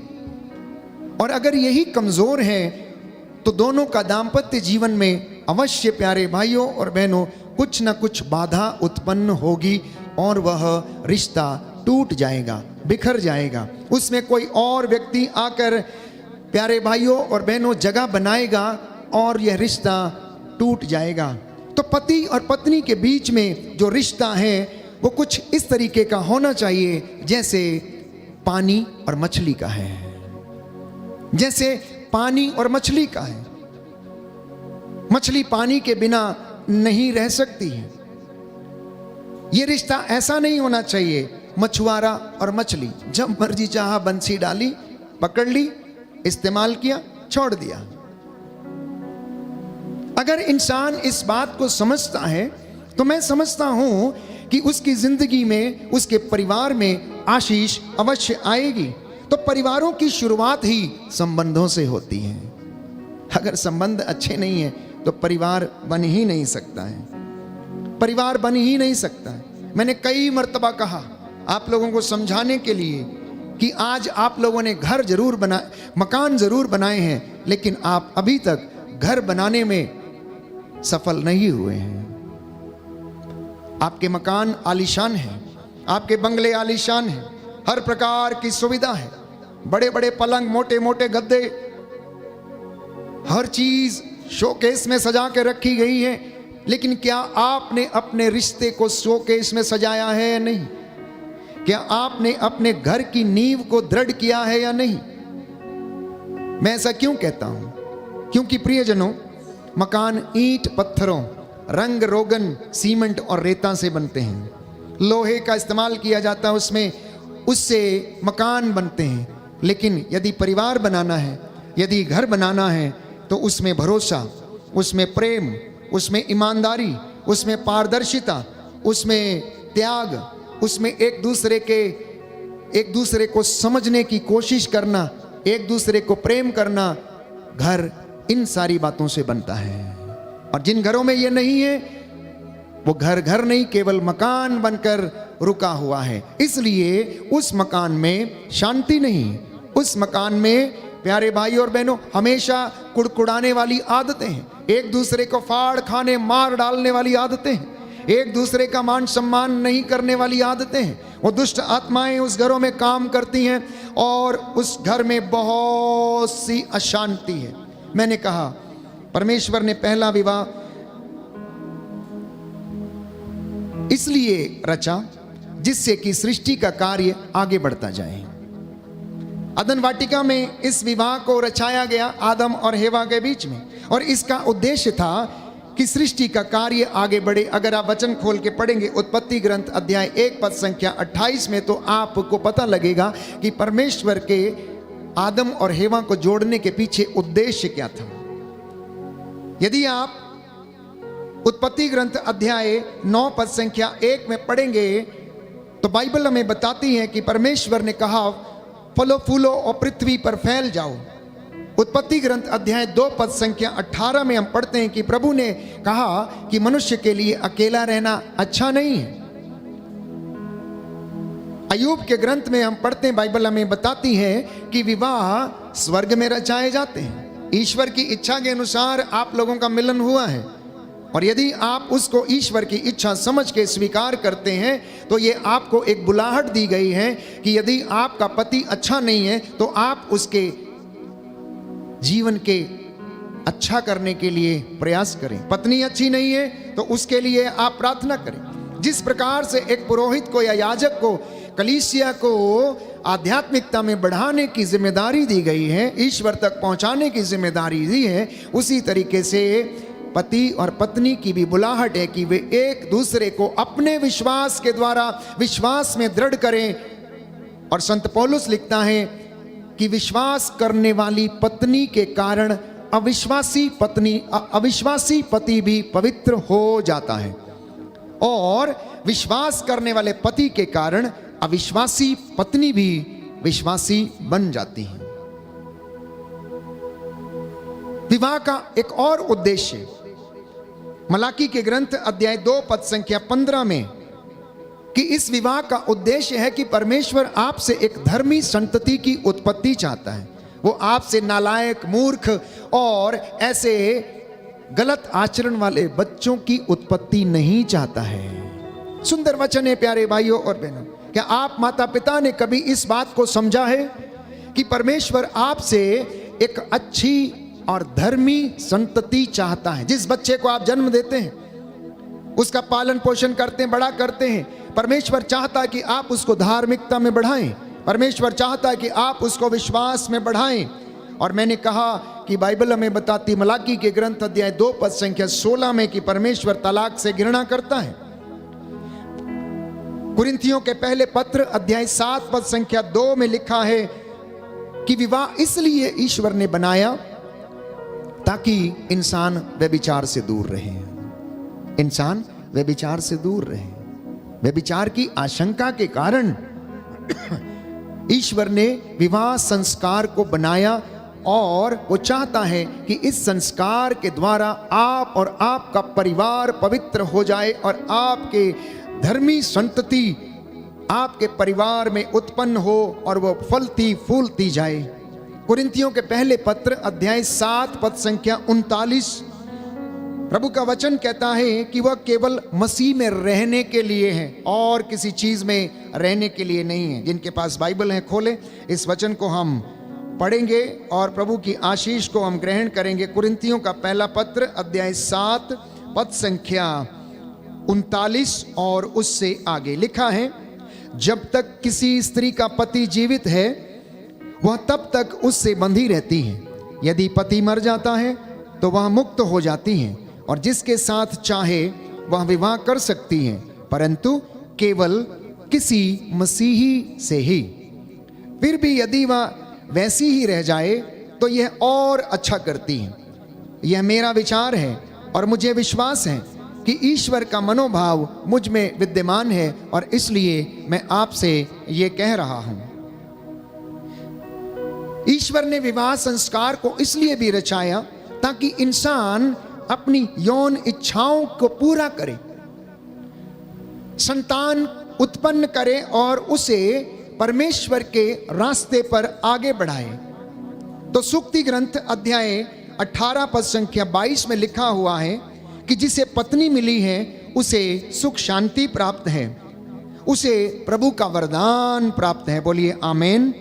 और अगर यही कमजोर है तो दोनों का दाम्पत्य जीवन में अवश्य प्यारे भाइयों और बहनों कुछ न कुछ बाधा उत्पन्न होगी और वह रिश्ता टूट जाएगा, बिखर जाएगा। उसमें कोई और व्यक्ति आकर प्यारे भाइयों और बहनों जगह बनाएगा और यह रिश्ता टूट जाएगा। तो पति और पत्नी के बीच में जो रिश्ता है वो कुछ इस तरीके का होना चाहिए जैसे पानी और मछली का है, जैसे पानी और मछली का है। मछली पानी के बिना नहीं रह सकती है। यह रिश्ता ऐसा नहीं होना चाहिए मछुआरा और मछली, जब मर्जी चाहा बंसी डाली, पकड़ ली, इस्तेमाल किया, छोड़ दिया। अगर इंसान इस बात को समझता है तो मैं समझता हूं कि उसकी जिंदगी में, उसके परिवार में आशीष अवश्य आएगी। तो परिवारों की शुरुआत ही संबंधों से होती है। अगर संबंध अच्छे नहीं है तो परिवार बन ही नहीं सकता है, परिवार बन ही नहीं सकता है। मैंने कई मर्तबा कहा आप लोगों को समझाने के लिए कि आज आप लोगों ने घर जरूर बनाए, मकान जरूर बनाए हैं, लेकिन आप अभी तक घर बनाने में सफल नहीं हुए हैं। आपके मकान आलीशान हैं, आपके बंगले आलीशान हैं, हर प्रकार की सुविधा है, बड़े बड़े पलंग, मोटे मोटे गद्दे, हर चीज शोकेस में सजा के रखी गई है। लेकिन क्या आपने अपने रिश्ते को शोकेस में सजाया है या नहीं? क्या आपने अपने घर की नींव को दृढ़ किया है या नहीं? मैं ऐसा क्यों कहता हूं? क्योंकि प्रियजनों, मकान ईंट पत्थरों, रंग रोगन, सीमेंट और रेता से बनते हैं। लोहे का इस्तेमाल किया जाता है उसमें, उससे मकान बनते हैं। लेकिन यदि परिवार बनाना है, यदि घर बनाना है, तो उसमें भरोसा, उसमें प्रेम, उसमें ईमानदारी, उसमें पारदर्शिता, उसमें त्याग, उसमें एक दूसरे को समझने की कोशिश करना, एक दूसरे को प्रेम करना, घर इन सारी बातों से बनता है। और जिन घरों में ये नहीं है वो घर नहीं, केवल मकान बनकर रुका हुआ है। इसलिए उस मकान में शांति नहीं, उस मकान में प्यारे भाई और बहनों हमेशा कुड़कुड़ाने वाली आदतें हैं, एक दूसरे को फाड़ खाने, मार डालने वाली आदतें हैं, एक दूसरे का मान सम्मान नहीं करने वाली आदतें हैं। वो दुष्ट आत्माएं उस घरों में काम करती हैं और उस घर में बहुत सी अशांति है। मैंने कहा परमेश्वर ने पहला विवाह इसलिए रचा जिससे कि सृष्टि का कार्य आगे बढ़ता जाए। अदन वाटिका में इस विवाह को रचाया गया आदम और हेवा के बीच में, और इसका उद्देश्य था कि सृष्टि का कार्य आगे बढ़े। अगर आप वचन खोल के पढ़ेंगे उत्पत्ति ग्रंथ अध्याय 1 पद संख्या 28 में, तो आपको पता लगेगा कि परमेश्वर के आदम और हेवा को जोड़ने के पीछे उद्देश्य क्या था। यदि आप उत्पत्ति ग्रंथ अध्याय 9 पद संख्या 1 में पढ़ेंगे तो बाइबल हमें बताती है कि परमेश्वर ने कहा फलो फूलो और पृथ्वी पर फैल जाओ। उत्पत्ति ग्रंथ अध्याय 2 पद संख्या 18 में हम पढ़ते हैं कि प्रभु ने कहा कि मनुष्य के लिए अकेला रहना अच्छा नहीं है। अय्यूब के ग्रंथ में हम पढ़ते हैं, बाइबल हमें बताती है कि विवाह स्वर्ग में रचाए जाते हैं। ईश्वर की इच्छा के अनुसार आप लोगों का मिलन हुआ है, और यदि आप उसको ईश्वर की इच्छा समझ के स्वीकार करते हैं तो ये आपको एक बुलाहट दी गई है कि यदि आपका पति अच्छा नहीं है तो आप उसके जीवन के अच्छा करने के लिए प्रयास करें। पत्नी अच्छी नहीं है तो उसके लिए आप प्रार्थना करें। जिस प्रकार से एक पुरोहित को या याजक को कलीसिया को आध्यात्मिकता में बढ़ाने की जिम्मेदारी दी गई है, ईश्वर तक पहुंचाने की जिम्मेदारी दी है, उसी तरीके से पति और पत्नी की भी बुलाहट है कि वे एक दूसरे को अपने विश्वास के द्वारा विश्वास में दृढ़ करें। और संत पौलुस लिखता है कि विश्वास करने वाली पत्नी के कारण अविश्वासी पति भी पवित्र हो जाता है, और विश्वास करने वाले पति के कारण अविश्वासी पत्नी भी विश्वासी बन जाती है। विवाह का एक और उद्देश्य मलाकी के ग्रंथ अध्याय 2 पद संख्या 15 में कि इस विवाह का उद्देश्य है कि परमेश्वर आपसे एक धर्मी संतति की उत्पत्ति चाहता है। वो आपसे नालायक, मूर्ख और ऐसे गलत आचरण वाले बच्चों की उत्पत्ति नहीं चाहता है। सुंदर वचन है प्यारे भाइयों और बहनों। क्या आप माता पिता ने कभी इस बात को समझा है कि परमेश्वर आपसे एक अच्छी और धर्मी संतति चाहता है? जिस बच्चे को आप जन्म देते हैं, उसका पालन पोषण करते हैं, बड़ा करते हैं, परमेश्वर चाहता है कि आप उसको धार्मिकता में बढ़ाएं। परमेश्वर चाहता है कि आप उसको विश्वास में बढ़ाएं। और मैंने कहा कि बाइबल हमें बताती मलाकी के ग्रंथ अध्याय 2 पद संख्या 16 में कि परमेश्वर तलाक से घृणा करता है। कुरिन्थियों के पहले पत्र अध्याय 7 पद संख्या 2 में लिखा है कि विवाह इसलिए ईश्वर ने बनाया ताकि इंसान व्यभिचार से दूर रहे। इंसान व्यभिचार से दूर रहे। व्यभिचार की आशंका के कारण ईश्वर ने विवाह संस्कार को बनाया, और वो चाहता है कि इस संस्कार के द्वारा आप और आपका परिवार पवित्र हो जाए और आपके धर्मी संतति आपके परिवार में उत्पन्न हो और वो फलती फूलती जाए। कुरिन्थियों के पहले पत्र अध्याय 7 पद संख्या 39 प्रभु का वचन कहता है कि वह केवल मसीह में रहने के लिए है और किसी चीज में रहने के लिए नहीं है। जिनके पास बाइबल है खोले, इस वचन को हम पढ़ेंगे और प्रभु की आशीष को हम ग्रहण करेंगे। कुरिन्थियों का पहला पत्र अध्याय 7 पद संख्या 39 और उससे आगे लिखा है, जब तक किसी स्त्री का पति जीवित है वह तब तक उससे बंधी रहती है। यदि पति मर जाता है तो वह मुक्त हो जाती है और जिसके साथ चाहे वह विवाह कर सकती है, परंतु केवल किसी मसीही से ही। फिर भी यदि वह वैसी ही रह जाए तो यह और अच्छा करती है। यह मेरा विचार है और मुझे विश्वास है कि ईश्वर का मनोभाव मुझ में विद्यमान है, और इसलिए मैं आपसे ये कह रहा हूं। ईश्वर ने विवाह संस्कार को इसलिए भी रचाया ताकि इंसान अपनी यौन इच्छाओं को पूरा करे, संतान उत्पन्न करे और उसे परमेश्वर के रास्ते पर आगे बढ़ाए। तो सुक्ति ग्रंथ अध्याय 18 पद संख्या 22 में लिखा हुआ है कि जिसे पत्नी मिली है उसे सुख शांति प्राप्त है, उसे प्रभु का वरदान प्राप्त है। बोलिए आमीन।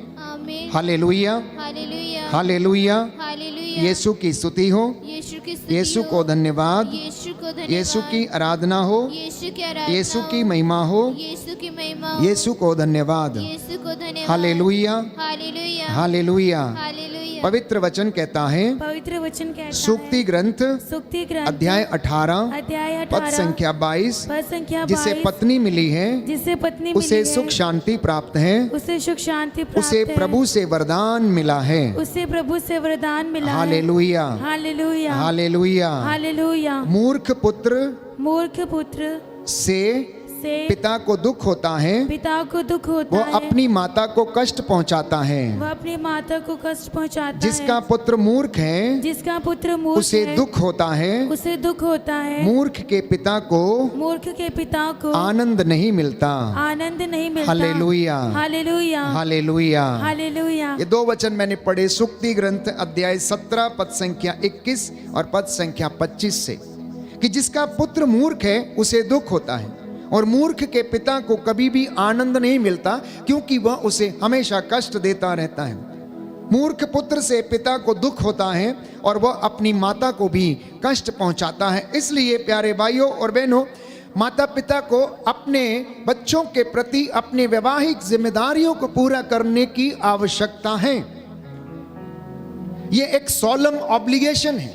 आमीन hallelujah, hallelujah hallelujah. Hallelujah Yeshu की स्तुति हो, यीशु की स्तुति यीशु हो, को धन्यवाद, यीशु को धन्यवाद, यीशु की आराधना हो, यीशु की आराधना यीशु हो, की महिमा हो, यीशु की महिमा हो, यीशु को धन्यवाद। यीशु को धन्यवाद हालेलुया, हालेलुया हालेलुया। हालेलुया पवित्र वचन कहता है, पवित्र वचन कहता सूक्ति है ग्रंथ सूक्ति ग्रंथ अध्याय 18 अध्याय पद 18 संख्या 22, पद संख्या जिसे 22, पत्नी मिली है जिसे पत्नी उसे मिली है, सुख शांति प्राप्त है, उसे सुख शांति प्राप्त उसे है, प्रभु से वरदान मिला है। उसे प्रभु से वरदान मिला है। Hallelujah, hallelujah hallelujah. हालेलुया। मूर्ख पुत्र मूर्ख पुत्र से से पिता को दुख होता है, पिता को दुख होता वो है, अपनी माता को कष्ट पहुंचाता है। वह अपनी माता को कष्ट पहुंचाता जिसका है। पुत्र मूर्ख है जिसका पुत्र मूर्ख उसे है, दुख होता है, उसे दुख होता है। मूर्ख के पिता को मूर्ख के पिता को आनंद नहीं मिलता। आनंद नहीं मिलता। Hallelujah, hallelujah hallelujah. हालेलुया। ये दो वचन मैंने पढ़े सूक्ति ग्रंथ अध्याय 17 पद संख्या 21 और पद संख्या 25 से, कि जिसका पुत्र मूर्ख है उसे दुख होता है और मूर्ख के पिता को कभी भी आनंद नहीं मिलता, क्योंकि वह उसे हमेशा कष्ट देता रहता है। मूर्ख पुत्र से पिता को दुख होता है और वह अपनी माता को भी कष्ट पहुंचाता है। इसलिए प्यारे भाइयों और बहनों, माता पिता को अपने बच्चों के प्रति अपने वैवाहिक जिम्मेदारियों को पूरा करने की आवश्यकता है। यह एक सोलम ऑब्लिगेशन है।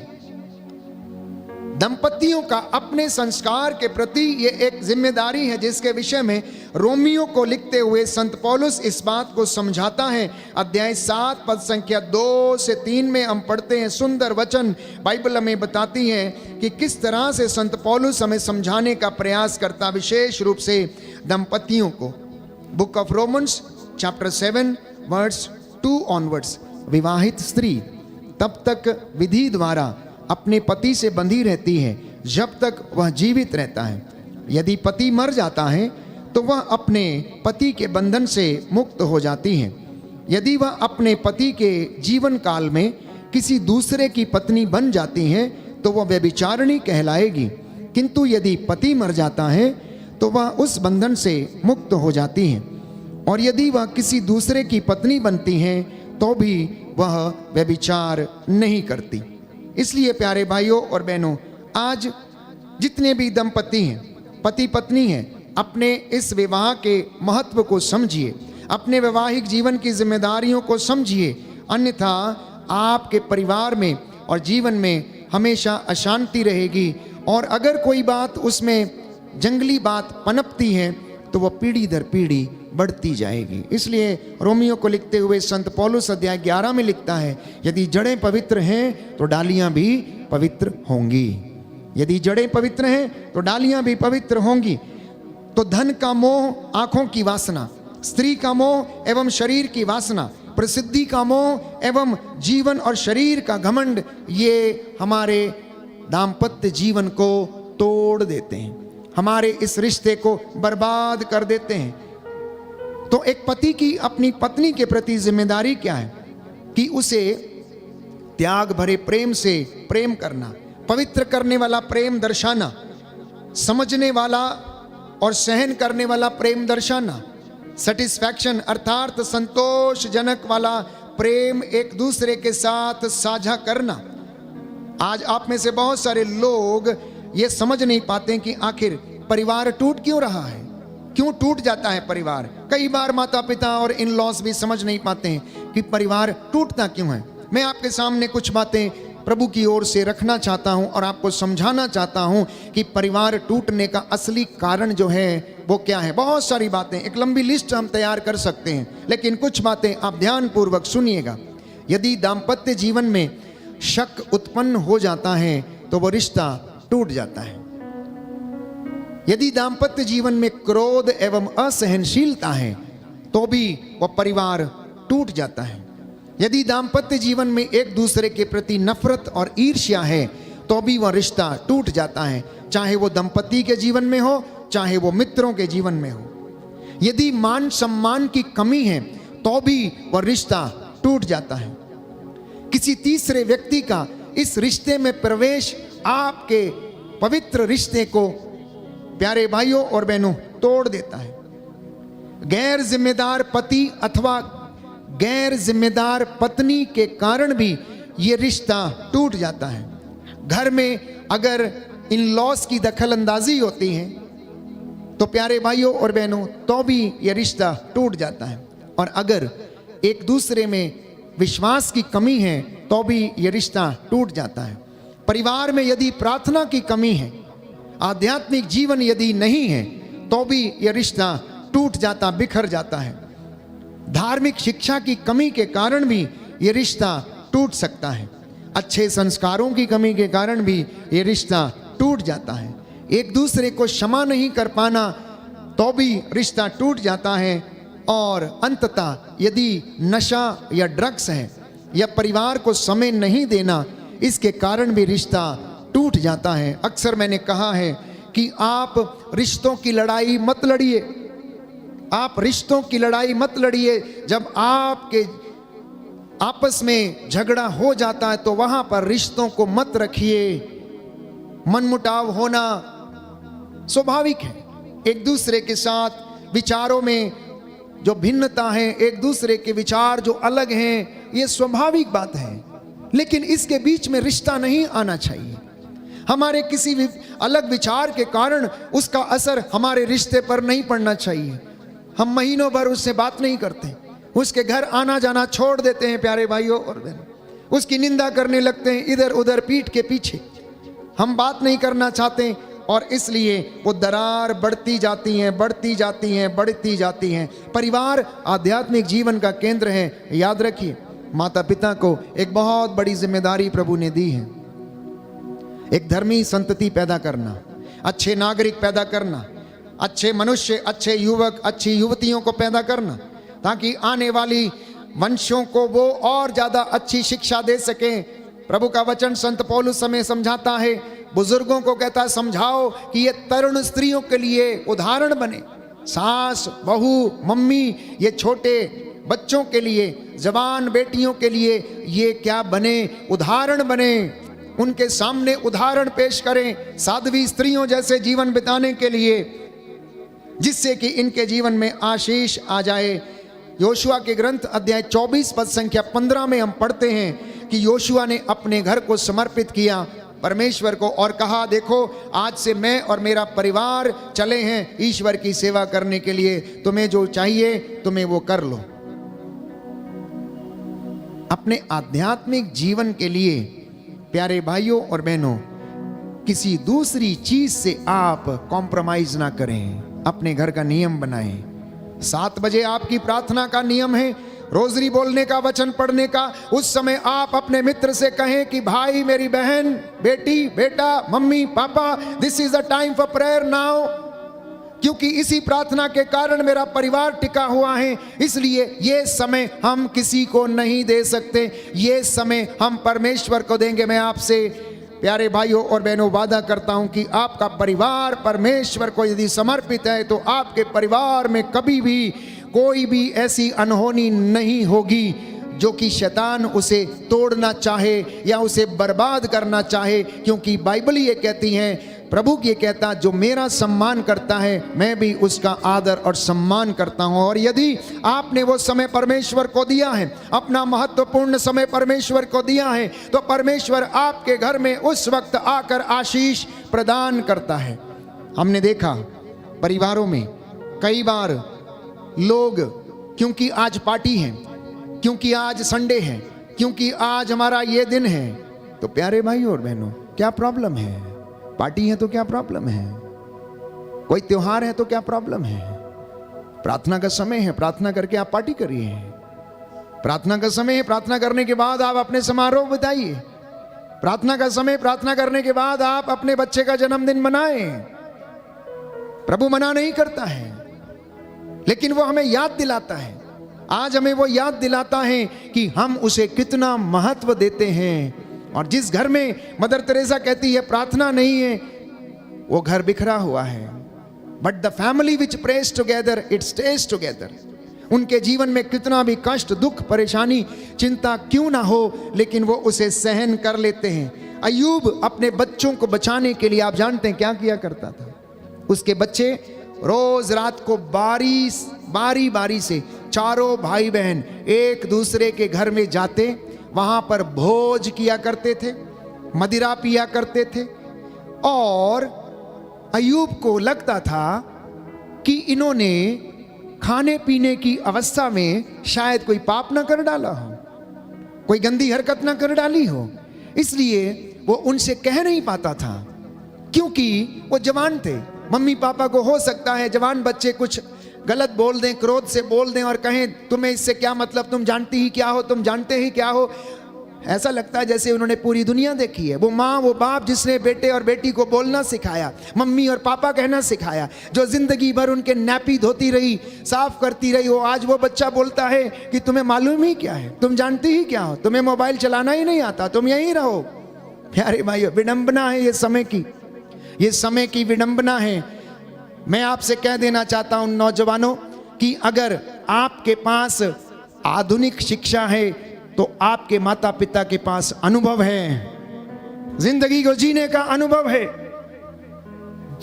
दंपतियों का अपने संस्कार के प्रति ये एक जिम्मेदारी है, जिसके विषय में रोमियो को लिखते हुए संत पौलुस इस बात को समझाता है। अध्याय 7 पद संख्या 2 से 3 में हम पढ़ते हैं, सुंदर वचन बाइबल हमें बताती है कि किस तरह से संत पौलुस हमें समझाने का प्रयास करता, विशेष रूप से दंपतियों को। Book of Romans chapter 7 verse 2 onwards. विवाहित स्त्री तब तक विधि द्वारा अपने पति से बंधी रहती है जब तक वह जीवित रहता है। यदि पति मर जाता है तो वह अपने पति के बंधन से मुक्त हो जाती है। यदि वह अपने पति के जीवन काल में किसी दूसरे की पत्नी बन जाती है तो वह व्यभिचारिणी कहलाएगी, किंतु यदि पति मर जाता है तो वह उस बंधन से मुक्त हो जाती है। और यदि वह किसी दूसरे की पत्नी बनती है तो भी वह व्यभिचार नहीं करती। इसलिए प्यारे भाइयों और बहनों, आज जितने भी दंपति हैं, पति पत्नी हैं, अपने इस विवाह के महत्व को समझिए, अपने वैवाहिक जीवन की जिम्मेदारियों को समझिए, अन्यथा आपके परिवार में और जीवन में हमेशा अशांति रहेगी। और अगर कोई बात उसमें जंगली बात पनपती है तो वह पीढ़ी दर पीढ़ी बढ़ती जाएगी। इसलिए रोमियो को लिखते हुए संत पौलुस अध्याय 11 में लिखता है, यदि जड़ें पवित्र हैं तो डालियां भी पवित्र होंगी। यदि जड़ें पवित्र हैं तो डालियां भी पवित्र होंगी। तो धन का मोह, आंखों की वासना, स्त्री का मोह एवं शरीर की वासना, प्रसिद्धि का मोह एवं जीवन और शरीर का घमंड, ये हमारे दाम्पत्य जीवन को तोड़ देते हैं, हमारे इस रिश्ते को बर्बाद कर देते हैं। तो एक पति की अपनी पत्नी के प्रति जिम्मेदारी क्या है कि उसे त्याग भरे प्रेम से प्रेम करना, पवित्र करने वाला प्रेम दर्शाना, समझने वाला और सहन करने वाला प्रेम दर्शाना, सेटिस्फैक्शन अर्थात संतोषजनक वाला प्रेम एक दूसरे के साथ साझा करना। आज आप में से बहुत सारे लोग ये समझ नहीं पाते कि आखिर परिवार टूट क्यों रहा है, क्यों टूट जाता है परिवार। कई बार माता पिता और इन लॉज भी समझ नहीं पाते हैं कि परिवार टूटता क्यों है। मैं आपके सामने कुछ बातें प्रभु की ओर से रखना चाहता हूं और आपको समझाना चाहता हूं कि परिवार टूटने का असली कारण जो है वो क्या है। बहुत सारी बातें, एक लंबी लिस्ट हम तैयार कर सकते हैं, लेकिन कुछ बातें आप ध्यानपूर्वक सुनिएगा। यदि दाम्पत्य जीवन में शक उत्पन्न हो जाता है तो वो रिश्ता टूट जाता है। यदि दाम्पत्य जीवन में क्रोध एवं असहनशीलता है तो भी वह परिवार टूट जाता है। यदि दाम्पत्य जीवन में एक दूसरे के प्रति नफरत और ईर्ष्या है तो भी वह रिश्ता टूट जाता है, चाहे वो दंपति के जीवन में हो, चाहे वो मित्रों के जीवन में हो। यदि मान सम्मान की कमी है तो भी वह रिश्ता टूट जाता है। किसी तीसरे व्यक्ति का इस रिश्ते में प्रवेश आपके पवित्र रिश्ते को, प्यारे भाइयों और बहनों, तोड़ देता है। गैर जिम्मेदार पति अथवा गैर जिम्मेदार पत्नी के कारण भी ये रिश्ता टूट जाता है। घर में अगर इन लॉस की दखल अंदाजी होती है तो प्यारे भाइयों और बहनों तो भी ये रिश्ता टूट जाता है। और अगर एक दूसरे में विश्वास की कमी है तो भी ये रिश्ता टूट जाता है। परिवार में यदि प्रार्थना की कमी है, आध्यात्मिक जीवन यदि नहीं है तो भी ये रिश्ता टूट जाता, बिखर जाता है। धार्मिक शिक्षा की कमी के कारण भी ये रिश्ता टूट सकता है। अच्छे संस्कारों की कमी के कारण भी ये रिश्ता टूट जाता है। एक दूसरे को क्षमा नहीं कर पाना तो भी रिश्ता टूट जाता है। और अंततः यदि नशा या ड्रग्स है या परिवार को समय नहीं देना, इसके कारण भी रिश्ता टूट जाता है। अक्सर मैंने कहा है कि आप रिश्तों की लड़ाई मत लड़िए, आप रिश्तों की लड़ाई मत लड़िए। जब आपके आपस में झगड़ा हो जाता है तो वहां पर रिश्तों को मत रखिए। मनमुटाव होना स्वाभाविक है। एक दूसरे के साथ विचारों में जो भिन्नता है, एक दूसरे के विचार जो अलग हैं, ये स्वाभाविक बात है। लेकिन इसके बीच में रिश्ता नहीं आना चाहिए। हमारे किसी भी अलग विचार के कारण उसका असर हमारे रिश्ते पर नहीं पड़ना चाहिए। हम महीनों भर उससे बात नहीं करते, उसके घर आना जाना छोड़ देते हैं प्यारे भाइयों और बहनों, उसकी निंदा करने लगते हैं इधर उधर पीठ के पीछे। हम बात नहीं करना चाहते और इसलिए वो दरार बढ़ती जाती हैं, बढ़ती जाती हैं, बढ़ती जाती हैं। परिवार आध्यात्मिक जीवन का केंद्र है। याद रखिए, माता पिता को एक बहुत बड़ी जिम्मेदारी प्रभु ने दी है। एक धर्मी संतति पैदा करना, अच्छे नागरिक पैदा करना, अच्छे मनुष्य, अच्छे युवक, अच्छी युवतियों को पैदा करना, ताकि आने वाली वंशों को वो और ज्यादा अच्छी शिक्षा दे सकें। प्रभु का वचन संत पौलुस हमें समझाता है, बुजुर्गों को कहता है समझाओ कि ये तरुण स्त्रियों के लिए उदाहरण बने। सास, बहू, मम्मी, ये छोटे बच्चों के लिए, जवान बेटियों के लिए ये क्या बने, उदाहरण बने। उनके सामने उदाहरण पेश करें साध्वी स्त्रियों जैसे जीवन बिताने के लिए, जिससे कि इनके जीवन में आशीष आ जाए। योशुआ के ग्रंथ अध्याय 24 पद संख्या 15 में हम पढ़ते हैं कि योशुआ ने अपने घर को समर्पित किया परमेश्वर को और कहा, देखो आज से मैं और मेरा परिवार चले हैं ईश्वर की सेवा करने के लिए, तुम्हें जो चाहिए तुम्हें वो कर लो। अपने आध्यात्मिक जीवन के लिए प्यारे भाइयों और बहनों, किसी दूसरी चीज से आप कॉम्प्रोमाइज ना करें। अपने घर का नियम बनाएं। 7 बजे आपकी प्रार्थना का नियम है, रोजरी बोलने का, वचन पढ़ने का। उस समय आप अपने मित्र से कहें कि भाई, मेरी बहन, बेटी, बेटा, मम्मी, पापा, this is the time for prayer now. क्योंकि इसी प्रार्थना के कारण मेरा परिवार टिका हुआ है, इसलिए ये समय हम किसी को नहीं दे सकते, ये समय हम परमेश्वर को देंगे। मैं आपसे प्यारे भाइयों और बहनों वादा करता हूं कि आपका परिवार परमेश्वर को यदि समर्पित है तो आपके परिवार में कभी भी कोई भी ऐसी अनहोनी नहीं होगी जो कि शैतान उसे तोड़ना चाहे या उसे बर्बाद करना चाहे। क्योंकि बाइबल ये कहती है, प्रभु ये कहता, जो मेरा सम्मान करता है मैं भी उसका आदर और सम्मान करता हूं। और यदि आपने वो समय परमेश्वर को दिया है, अपना महत्वपूर्ण समय परमेश्वर को दिया है, तो परमेश्वर आपके घर में उस वक्त आकर आशीष प्रदान करता है। हमने देखा परिवारों में कई बार लोग, क्योंकि आज पार्टी है, क्योंकि आज संडे है, क्योंकि आज हमारा ये दिन है, तो प्यारे भाइयों और बहनों क्या प्रॉब्लम है? पार्टी है तो क्या प्रॉब्लम है? कोई त्योहार है तो क्या प्रॉब्लम है? प्रार्थना का समय है, प्रार्थना करके आप पार्टी करिए। प्रार्थना का समय है, प्रार्थना करने के बाद आप अपने समारोह बिताइए। प्रार्थना का समय, प्रार्थना करने के बाद आप अपने बच्चे का जन्मदिन मनाएं। प्रभु मना नहीं करता है, लेकिन वो हमें याद दिलाता है। आज हमें वो याद दिलाता है कि हम उसे कितना महत्व देते हैं। और जिस घर में मदर तेरेसा कहती है प्रार्थना नहीं है, वो घर बिखरा हुआ है। But the family which praise together it stage together. उनके जीवन में कितना भी कष्ट, दुख, परेशानी, चिंता क्यों ना हो, लेकिन वो उसे सहन कर लेते हैं। अय्यूब अपने बच्चों को बचाने के लिए आप जानते हैं क्या किया करता था? उसके बच्चे रोज रात को बारी बारी से चारों भाई बहन एक दूसरे के घर में जाते, वहां पर भोज किया करते थे, मदिरा पिया करते थे। और अय्यूब को लगता था कि इन्होंने खाने पीने की अवस्था में शायद कोई पाप ना कर डाला हो, कोई गंदी हरकत ना कर डाली हो, इसलिए वो उनसे कह नहीं पाता था, क्योंकि वो जवान थे। मम्मी पापा को हो सकता है जवान बच्चे कुछ गलत बोल दें, क्रोध से बोल दें और कहें तुम्हें इससे क्या मतलब, तुम जानती ही क्या हो, तुम जानते ही क्या हो। ऐसा लगता है जैसे उन्होंने पूरी दुनिया देखी है। वो माँ वो बाप जिसने बेटे और बेटी को बोलना सिखाया, मम्मी और पापा कहना सिखाया, जो जिंदगी भर उनके नैपी धोती रही, साफ करती रही, वो आज वो बच्चा बोलता है कि तुम्हें मालूम ही क्या है, तुम जानती ही क्या हो, तुम्हें मोबाइल चलाना ही नहीं आता, तुम यहीं रहो। प्यारे भाइयों, विडंबना है ये समय की, ये समय की विडंबना है। मैं आपसे कह देना चाहता हूं नौजवानों कि अगर आपके पास आधुनिक शिक्षा है तो आपके माता पिता के पास अनुभव है, जिंदगी को जीने का अनुभव है,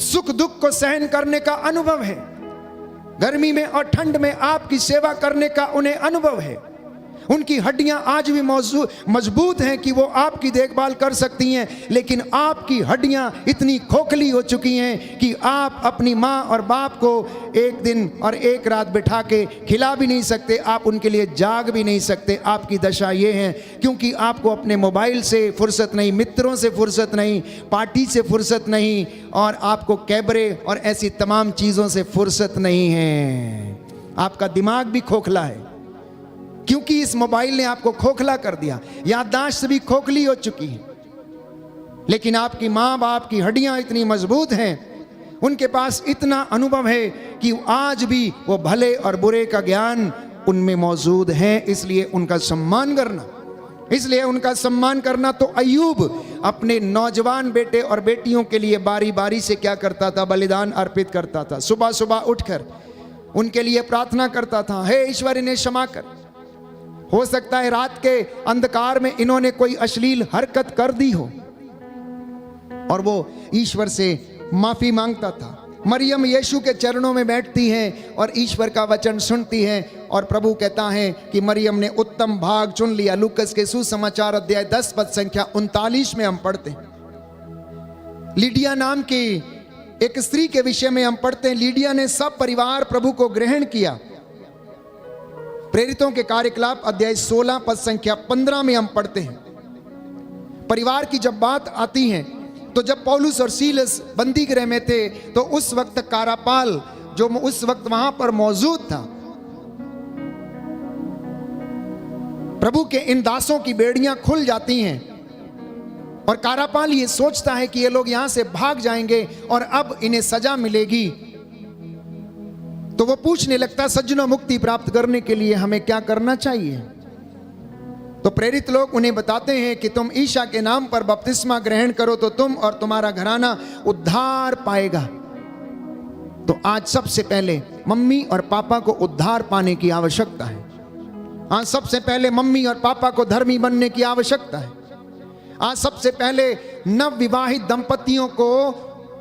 सुख दुख को सहन करने का अनुभव है, गर्मी में और ठंड में आपकी सेवा करने का उन्हें अनुभव है। उनकी हड्डियां आज भी मजबूत हैं कि वो आपकी देखभाल कर सकती हैं, लेकिन आपकी हड्डियां इतनी खोखली हो चुकी हैं कि आप अपनी माँ और बाप को एक दिन और एक रात बिठा के खिला भी नहीं सकते, आप उनके लिए जाग भी नहीं सकते। आपकी दशा ये है क्योंकि आपको अपने मोबाइल से फुर्सत नहीं, मित्रों से फुर्सत नहीं, पार्टी से फुर्सत नहीं, और आपको कैबरे और ऐसी तमाम चीज़ों से फुर्सत नहीं है। आपका दिमाग भी खोखला है क्योंकि इस मोबाइल ने आपको खोखला कर दिया, याददाश्त भी खोखली हो चुकी है। लेकिन आपकी माँ बाप की हड्डियां इतनी मजबूत हैं, उनके पास इतना अनुभव है कि आज भी वो भले और बुरे का ज्ञान उनमें मौजूद है, इसलिए उनका सम्मान करना, इसलिए उनका सम्मान करना। तो अय्यूब अपने नौजवान बेटे और बेटियों के लिए बारी बारी से क्या करता था? बलिदान अर्पित करता था। सुबह सुबह उठकर उनके लिए प्रार्थना करता था, हे ईश्वर इन्हें क्षमा कर। हो सकता है रात के अंधकार में इन्होंने कोई अश्लील हरकत कर दी हो और वो ईश्वर से माफी मांगता था। मरियम यीशु के चरणों में बैठती हैं और ईश्वर का वचन सुनती हैं, और प्रभु कहता है कि मरियम ने उत्तम भाग चुन लिया। लूकस के सुसमाचार अध्याय 10 पद संख्या 39 में हम पढ़ते हैं। लीडिया नाम की एक स्त्री के विषय में हम पढ़ते हैं, लीडिया ने सब परिवार प्रभु को ग्रहण किया। प्रेरितों के कार्यकलाप अध्याय 16 पद संख्या 15 में हम पढ़ते हैं। परिवार की जब बात आती है तो जब पौलुस और सीलस बंदी गृह में थे तो उस वक्त कारापाल जो उस वक्त वहां पर मौजूद था, प्रभु के इन दासों की बेड़ियां खुल जाती हैं और कारापाल ये सोचता है कि ये लोग यहां से भाग जाएंगे और अब इन्हें सजा मिलेगी। तो वो पूछने लगता, सज्जनों मुक्ति प्राप्त करने के लिए हमें क्या करना चाहिए? तो प्रेरित लोग उन्हें बताते हैं कि तुम ईशा के नाम पर बपतिस्मा ग्रहण करो तो तुम और तुम्हारा घराना उद्धार पाएगा। तो आज सबसे पहले मम्मी और पापा को उद्धार पाने की आवश्यकता है। आज सबसे पहले मम्मी और पापा को धर्मी बनने की आवश्यकता है। आज सबसे पहले नव विवाहित दंपतियों को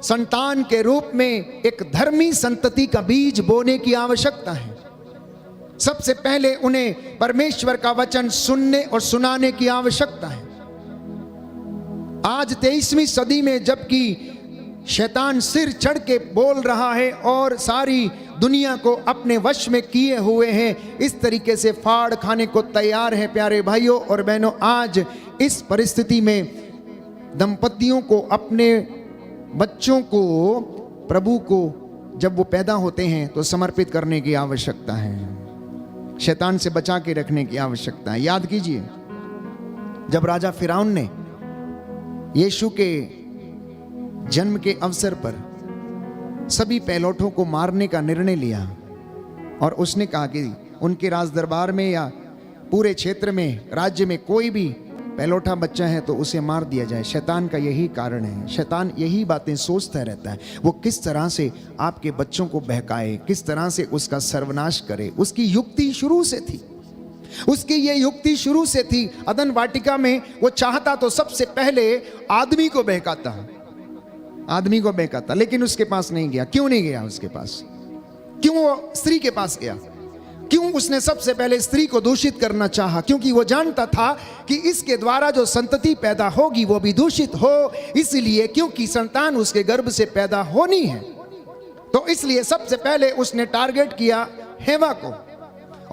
संतान के रूप में एक धर्मी संतति का बीज बोने की आवश्यकता है। सबसे पहले उन्हें परमेश्वर का वचन सुनने और सुनाने की आवश्यकता है। आज 23वीं सदी में जबकि शैतान सिर चढ़ के बोल रहा है और सारी दुनिया को अपने वश में किए हुए हैं, इस तरीके से फाड़ खाने को तैयार है। प्यारे भाइयों और बहनों, आज इस परिस्थिति में दंपतियों को अपने बच्चों को प्रभु को जब वो पैदा होते हैं तो समर्पित करने की आवश्यकता है, शैतान से बचा के रखने की आवश्यकता है। याद कीजिए, जब राजा फिरौन ने यीशु के जन्म के अवसर पर सभी पैलोठों को मारने का निर्णय लिया और उसने कहा कि उनके राज दरबार में या पूरे क्षेत्र में, राज्य में कोई भी पैलोठा बच्चा है तो उसे मार दिया जाए। शैतान का यही कारण है, शैतान यही बातें सोचता रहता है। वो किस तरह से आपके बच्चों को बहकाए, किस तरह से उसका सर्वनाश करे। उसकी युक्ति शुरू से थी, उसकी ये युक्ति शुरू से थी। अदन वाटिका में वो चाहता तो सबसे पहले आदमी को बहकाता, आदमी को बहकाता, लेकिन उसके पास नहीं गया। क्यों नहीं गया उसके पास? क्यों वो स्त्री के पास गया? क्यों उसने सबसे पहले स्त्री को दूषित करना चाहा? क्योंकि वो जानता था कि इसके द्वारा जो संतति पैदा होगी वो भी दूषित हो, इसलिए क्योंकि संतान उसके गर्भ से पैदा होनी है, तो इसलिए सबसे पहले उसने टारगेट किया हेवा को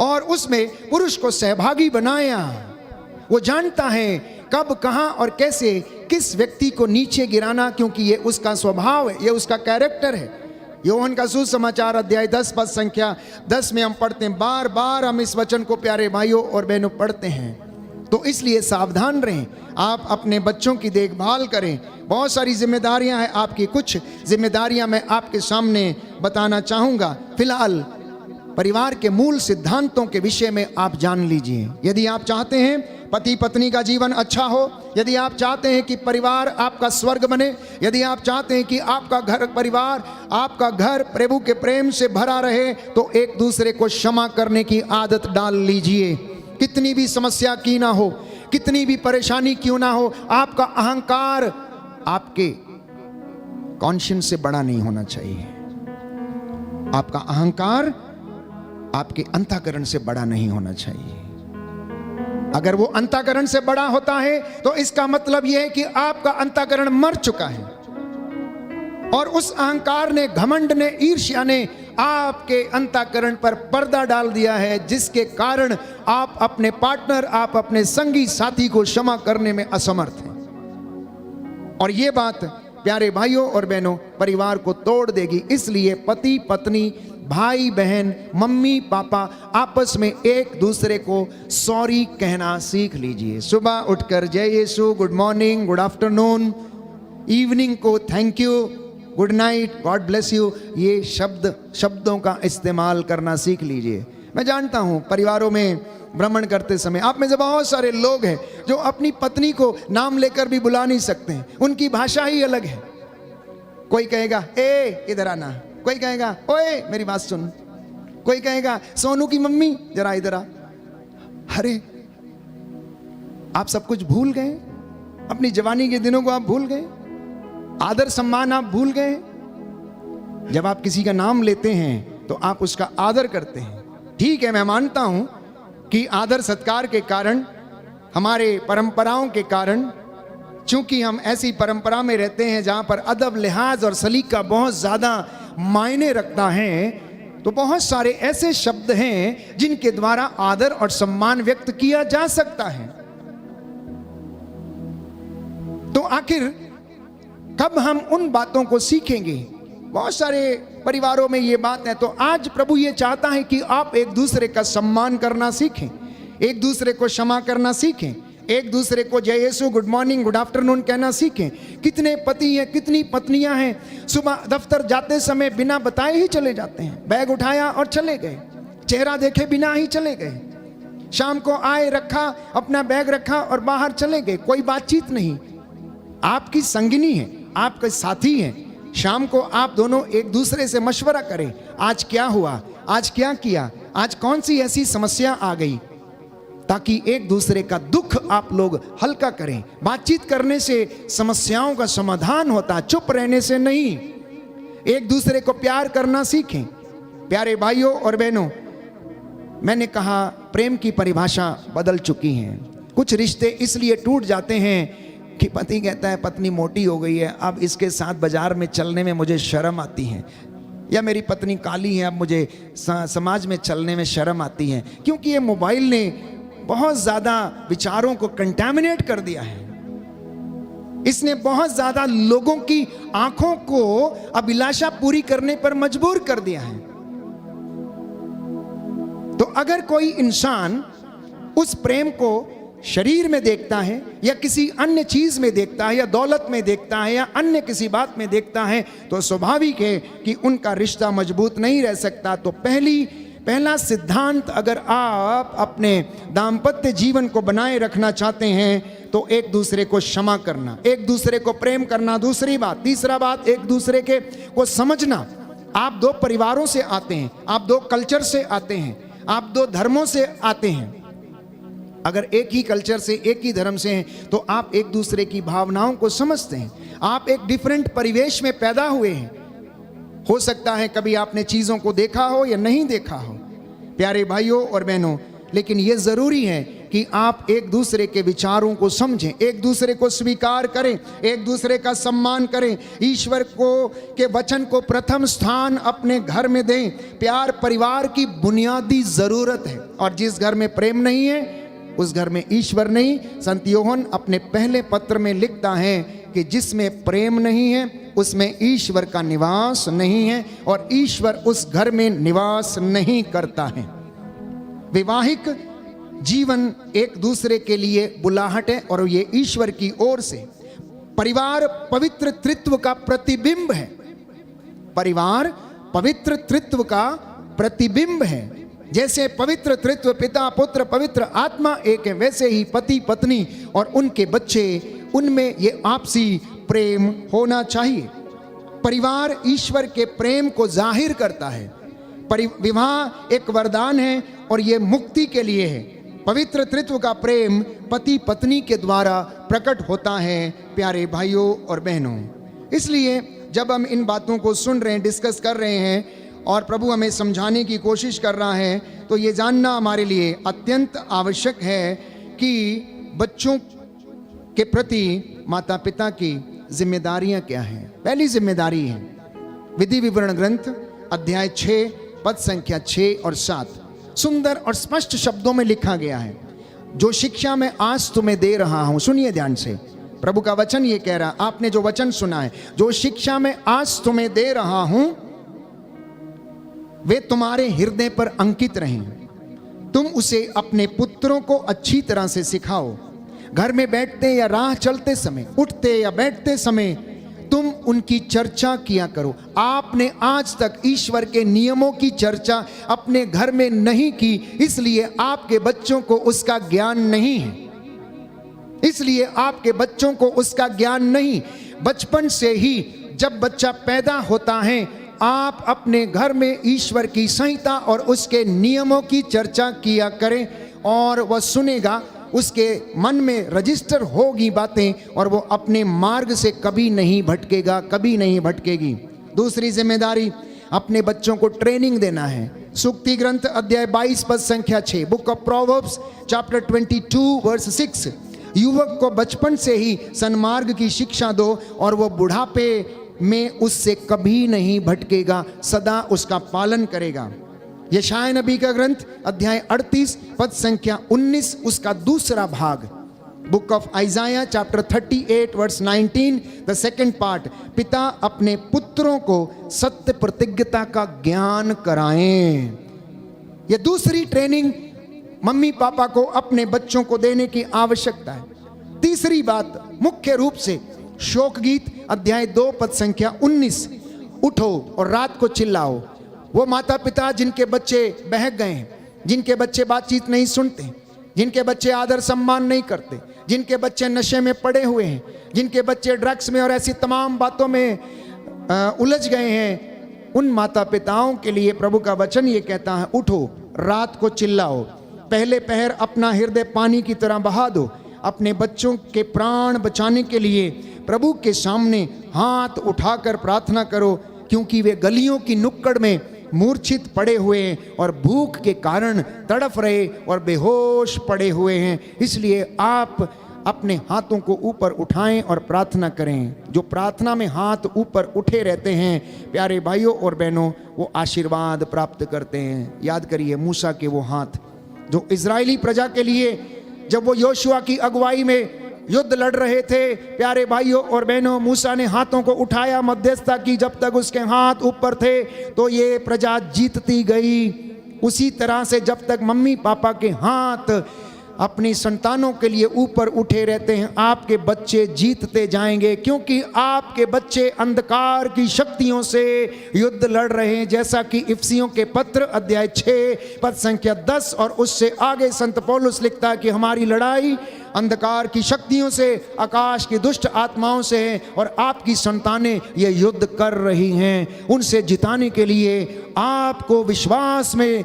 और उसमें पुरुष को सहभागी बनाया। वो जानता है कब, कहां और कैसे किस व्यक्ति को नीचे गिराना, क्योंकि ये उसका स्वभाव है, ये उसका कैरेक्टर है। योहन का सुसमाचार अध्याय 10 पद संख्या 10 में हम पढ़ते हैं, बार बार हम इस वचन को प्यारे भाइयों और बहनों पढ़ते हैं। तो इसलिए सावधान रहें, आप अपने बच्चों की देखभाल करें। बहुत सारी जिम्मेदारियां हैं आपकी, कुछ जिम्मेदारियां मैं आपके सामने बताना चाहूँगा। फिलहाल परिवार के मूल सिद्धांतों के विषय में आप जान लीजिए। यदि आप चाहते हैं पति पत्नी का जीवन अच्छा हो, यदि आप चाहते हैं कि परिवार आपका स्वर्ग बने, यदि आप चाहते हैं कि आपका घर परिवार, आपका घर प्रभु के प्रेम से भरा रहे, तो एक दूसरे को क्षमा करने की आदत डाल लीजिए। कितनी भी समस्या की ना हो, कितनी भी परेशानी क्यों ना हो, आपका अहंकार आपके कॉन्शियस से बड़ा नहीं होना चाहिए। आपका अहंकार आपके अंतःकरण से बड़ा नहीं होना चाहिए। अगर वो अंतःकरण से बड़ा होता है तो इसका मतलब यह है कि आपका अंतःकरण मर चुका है और उस अहंकार ने, घमंड ने, ईर्ष्या ने आपके अंतःकरण पर पर्दा डाल दिया है, जिसके कारण आप अपने पार्टनर, आप अपने संगी साथी को क्षमा करने में असमर्थ हैं। और ये बात प्यारे भाइयों और बहनों परिवार को तोड़ देगी। इसलिए पति पत्नी, भाई बहन, मम्मी पापा आपस में एक दूसरे को सॉरी कहना सीख लीजिए। सुबह उठकर जय Yeshu, good morning, good afternoon, evening को thank you, good night, God bless you, ये शब्दों का इस्तेमाल करना सीख लीजिए। मैं जानता हूं परिवारों में भ्रमण करते समय आप में से बहुत सारे लोग हैं जो अपनी पत्नी को नाम लेकर भी बुला नहीं सकते हैं, उनकी भाषा ही अलग है। कोई कहेगा ए इधर आना, कोई कहेगा ओए मेरी बात सुन, कोई कहेगा सोनू की मम्मी जरा इधर आ। अरे आप सब कुछ भूल गए, अपनी जवानी के दिनों को आप भूल गए, आदर सम्मान आप भूल गए। जब आप किसी का नाम लेते हैं तो आप उसका आदर करते हैं। ठीक है, मैं मानता हूं कि आदर सत्कार के कारण, हमारे परंपराओं के कारण, चूंकि हम ऐसी परंपरा में रहते हैं जहां पर अदब, लिहाज और सलीका बहुत ज्यादा मायने रखता है, तो बहुत सारे ऐसे शब्द हैं जिनके द्वारा आदर और सम्मान व्यक्त किया जा सकता है। तो आखिर कब हम उन बातों को सीखेंगे? बहुत सारे परिवारों में ये बात है। तो आज प्रभु ये चाहता है कि आप एक दूसरे का सम्मान करना सीखें, एक दूसरे को क्षमा करना सीखें, एक दूसरे को जय Yeshu, good morning, good afternoon कहना सीखें। कितने पति हैं, कितनी पत्नियां हैं, सुबह दफ्तर जाते समय बिना बताए ही चले जाते हैं, बैग उठाया और चले गए, चेहरा देखे बिना ही चले गए, शाम को आए, रखा अपना बैग रखा और बाहर चले गए, कोई बातचीत नहीं। आपकी संगिनी है, आपके साथी हैं, शाम को आप दोनों एक दूसरे से मशवरा करें, आज क्या हुआ, आज क्या किया, आज कौन सी ऐसी समस्या आ गई, ताकि एक दूसरे का दुख आप लोग हल्का करें। बातचीत करने से समस्याओं का समाधान होता, चुप रहने से नहीं। एक दूसरे को प्यार करना सीखें। प्यारे भाइयों और बहनों, मैंने कहा प्रेम की परिभाषा बदल चुकी है। कुछ रिश्ते इसलिए टूट जाते हैं कि पति कहता है पत्नी मोटी हो गई है, अब इसके साथ बाजार में चलने में मुझे शर्म आती है, या मेरी पत्नी काली है, अब मुझे समाज में चलने में शर्म आती है, क्योंकि ये मोबाइल ने बहुत ज़्यादा विचारों को कंटामिनेट कर दिया है। इसने बहुत ज़्यादा लोगों की आंखों को अभिलाषा पूरी करने पर मजबूर कर दिया है। तो अगर कोई इंसान उस प्रेम को शरीर में देखता है, या किसी अन्य चीज में देखता है, या दौलत में देखता है, या अन्य किसी बात में देखता है, तो स्वाभाविक है कि उनका रिश्ता मजबूत नहीं रह सकता। तो पहला सिद्धांत, अगर आप अपने दाम्पत्य जीवन को बनाए रखना चाहते हैं तो एक दूसरे को क्षमा करना, एक दूसरे को प्रेम करना। दूसरी बात, तीसरा बात, एक दूसरे के को समझना। आप दो परिवारों से आते हैं, आप दो कल्चर से आते हैं, आप दो धर्मों से आते हैं। अगर एक ही कल्चर से, एक ही धर्म से हैं तो आप एक दूसरे की भावनाओं को समझते हैं। आप एक डिफरेंट परिवेश में पैदा हुए हैं। हो सकता है कभी आपने चीज़ों को देखा हो या नहीं देखा हो, प्यारे भाइयों और बहनों, लेकिन ये ज़रूरी है कि आप एक दूसरे के विचारों को समझें, एक दूसरे को स्वीकार करें, एक दूसरे का सम्मान करें, ईश्वर को के वचन को प्रथम स्थान अपने घर में दें। प्यार परिवार की बुनियादी ज़रूरत है, और जिस घर में प्रेम नहीं है उस घर में ईश्वर नहीं। संत योहन अपने पहले पत्र में लिखता है कि जिसमें प्रेम नहीं है उसमें ईश्वर का निवास नहीं है, और ईश्वर उस घर में निवास नहीं करता है। वैवाहिक जीवन एक दूसरे के लिए बुलाहट है, और ये ईश्वर की ओर से। परिवार पवित्र त्रित्व का प्रतिबिंब है। परिवार पवित्र त्रित्व का प्रतिबिंब है। जैसे पवित्र त्रित्व पिता पुत्र पवित्र आत्मा एक है, वैसे ही पति पत्नी और उनके बच्चे, उनमें ये आपसी प्रेम होना चाहिए। परिवार ईश्वर के प्रेम को जाहिर करता है। विवाह एक वरदान है और ये मुक्ति के लिए है। पवित्र त्रित्व का प्रेम पति पत्नी के द्वारा प्रकट होता है। प्यारे भाइयों और बहनों, इसलिए जब हम इन बातों को सुन रहे हैं, डिस्कस कर रहे हैं, और प्रभु हमें समझाने की कोशिश कर रहा है, तो ये जानना हमारे लिए अत्यंत आवश्यक है कि बच्चों के प्रति माता पिता की जिम्मेदारियां क्या हैं। पहली जिम्मेदारी है विधि विवरण ग्रंथ अध्याय 6 पद संख्या 6 और 7 सुंदर और स्पष्ट शब्दों में लिखा गया है। जो शिक्षा मैं आज तुम्हें दे रहा हूं, सुनिए ध्यान से, प्रभु का वचन ये कह रहा, आपने जो वचन सुना है, जो शिक्षा मैं आज तुम्हें दे रहा हूं वे तुम्हारे हृदय पर अंकित रहें। तुम उसे अपने पुत्रों को अच्छी तरह से सिखाओ। घर में बैठते या राह चलते समय, उठते या बैठते समय तुम उनकी चर्चा किया करो। आपने आज तक ईश्वर के नियमों की चर्चा अपने घर में नहीं की, इसलिए आपके बच्चों को उसका ज्ञान नहीं है। इसलिए आपके बच्चों को उसका ज्ञान नहीं। बचपन से ही जब बच्चा पैदा होता है, आप अपने घर में ईश्वर की संहिता और उसके नियमों की चर्चा किया करें, और वह सुनेगा, उसके मन में रजिस्टर होगी बातें, और वो अपने मार्ग से कभी नहीं भटकेगा, कभी नहीं भटकेगी। दूसरी जिम्मेदारी, अपने बच्चों को ट्रेनिंग देना है। सूक्ति ग्रंथ अध्याय 22 पद संख्या 6, book of Proverbs chapter 22 verse 6, युवक को बचपन से ही सन्मार्ग की शिक्षा दो, और वो बुढ़ापे में उससे कभी नहीं भटकेगा, सदा उसका पालन करेगा। यशाया नबी का ग्रंथ अध्याय 38 पद संख्या 19 उसका दूसरा भाग, book of Isaiah chapter 38 verse 19 the second part, पिता अपने पुत्रों को सत्य प्रतिज्ञता का ज्ञान कराएं। यह दूसरी ट्रेनिंग मम्मी पापा को अपने बच्चों को देने की आवश्यकता है। तीसरी बात, मुख्य रूप से शोक गीत अध्याय 2 पद संख्या 19, उठो और रात को चिल्लाओ। वो माता पिता जिनके बच्चे बहक गए हैं, जिनके बच्चे बातचीत नहीं सुनते, जिनके बच्चे आदर सम्मान नहीं करते, जिनके बच्चे नशे में पड़े हुए हैं, जिनके बच्चे ड्रग्स में और ऐसी तमाम बातों में उलझ गए हैं, उन माता पिताओं के लिए प्रभु का वचन ये कहता है, उठो रात को चिल्लाओ। पहले पहर अपना हृदय पानी की तरह बहा दो। अपने बच्चों के प्राण बचाने के लिए प्रभु के सामने हाथ उठाकर प्रार्थना करो, क्योंकि वे गलियों की नुक्कड़ में मूर्छित पड़े हुए हैं और भूख के कारण तड़फ रहे और बेहोश पड़े हुए हैं। इसलिए आप अपने हाथों को ऊपर उठाएं और प्रार्थना करें। जो प्रार्थना में हाथ ऊपर उठे रहते हैं, प्यारे भाइयों और बहनों, वो आशीर्वाद प्राप्त करते हैं। याद करिए मूसा के वो हाथ जो इजरायली प्रजा के लिए, जब वो योशुआ की अगुवाई में युद्ध लड़ रहे थे, प्यारे भाइयों और बहनों, मूसा ने हाथों को उठाया, मध्यस्थता की, जब तक उसके हाथ ऊपर थे तो ये प्रजा जीतती गई। उसी तरह से जब तक मम्मी पापा के हाथ अपनी संतानों के लिए ऊपर उठे रहते हैं, आपके बच्चे जीतते जाएंगे, क्योंकि आपके बच्चे अंधकार की शक्तियों से युद्ध लड़ रहे हैं। जैसा कि इफिसियों के पत्र अध्याय 6 पद संख्या 10 और उससे आगे संत पौलुस लिखता है कि हमारी लड़ाई अंधकार की शक्तियों से, आकाश की दुष्ट आत्माओं से है, और आपकी संतानें ये युद्ध कर रही हैं। उनसे जिताने के लिए आपको विश्वास में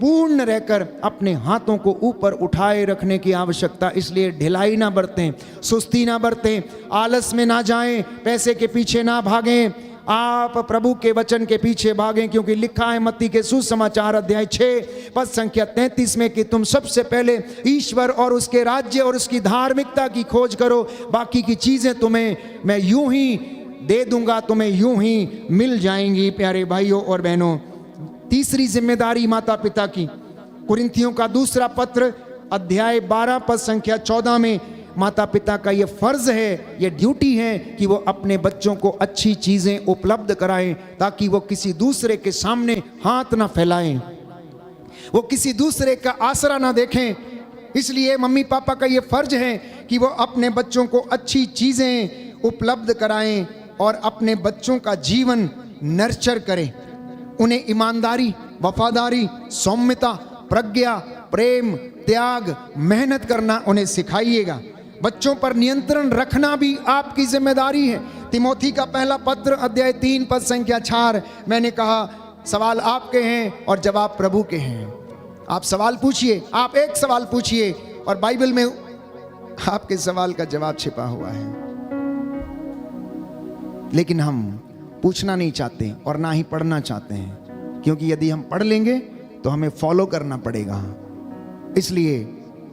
पूर्ण रहकर अपने हाथों को ऊपर उठाए रखने की आवश्यकता। इसलिए ढिलाई ना बरतें, सुस्ती ना बरतें, आलस में ना जाएं, पैसे के पीछे ना भागें, आप प्रभु के वचन के पीछे भागें, क्योंकि लिखा है मत्ती के सुसमाचार अध्याय 6 पद संख्या 33 में कि तुम सबसे पहले ईश्वर और उसके राज्य और उसकी धार्मिकता की खोज करो, बाकी की चीजें तुम्हें मैं यूं ही दे दूंगा, तुम्हें यूं ही मिल जाएंगी। प्यारे भाइयों और बहनों, तीसरी जिम्मेदारी माता पिता की, कुरिन्थियों का दूसरा पत्र अध्याय 12 पद संख्या 14 में माता पिता का ये फर्ज है, ये ड्यूटी है कि वो अपने बच्चों को अच्छी चीजें उपलब्ध कराएं, ताकि वो किसी दूसरे के सामने हाथ ना फैलाएं, वो किसी दूसरे का आसरा ना देखें। इसलिए मम्मी पापा का ये फर्ज है कि वो अपने बच्चों को अच्छी चीजें उपलब्ध कराएं और अपने बच्चों का जीवन नर्चर करें, उन्हें ईमानदारी, वफादारी, सौम्यता, प्रज्ञा, प्रेम, त्याग, मेहनत करना उन्हें सिखाइएगा। बच्चों पर नियंत्रण रखना भी आपकी जिम्मेदारी है। तिमोथी का पहला पत्र अध्याय 3 पद संख्या 4, मैंने कहा सवाल आपके हैं और जवाब प्रभु के हैं। आप सवाल पूछिए, आप एक सवाल पूछिए और बाइबल में आपके सवाल का जवाब छिपा हुआ है। लेकिन हम पूछना नहीं चाहते और ना ही पढ़ना चाहते हैं, क्योंकि यदि हम पढ़ लेंगे तो हमें फॉलो करना पड़ेगा। इसलिए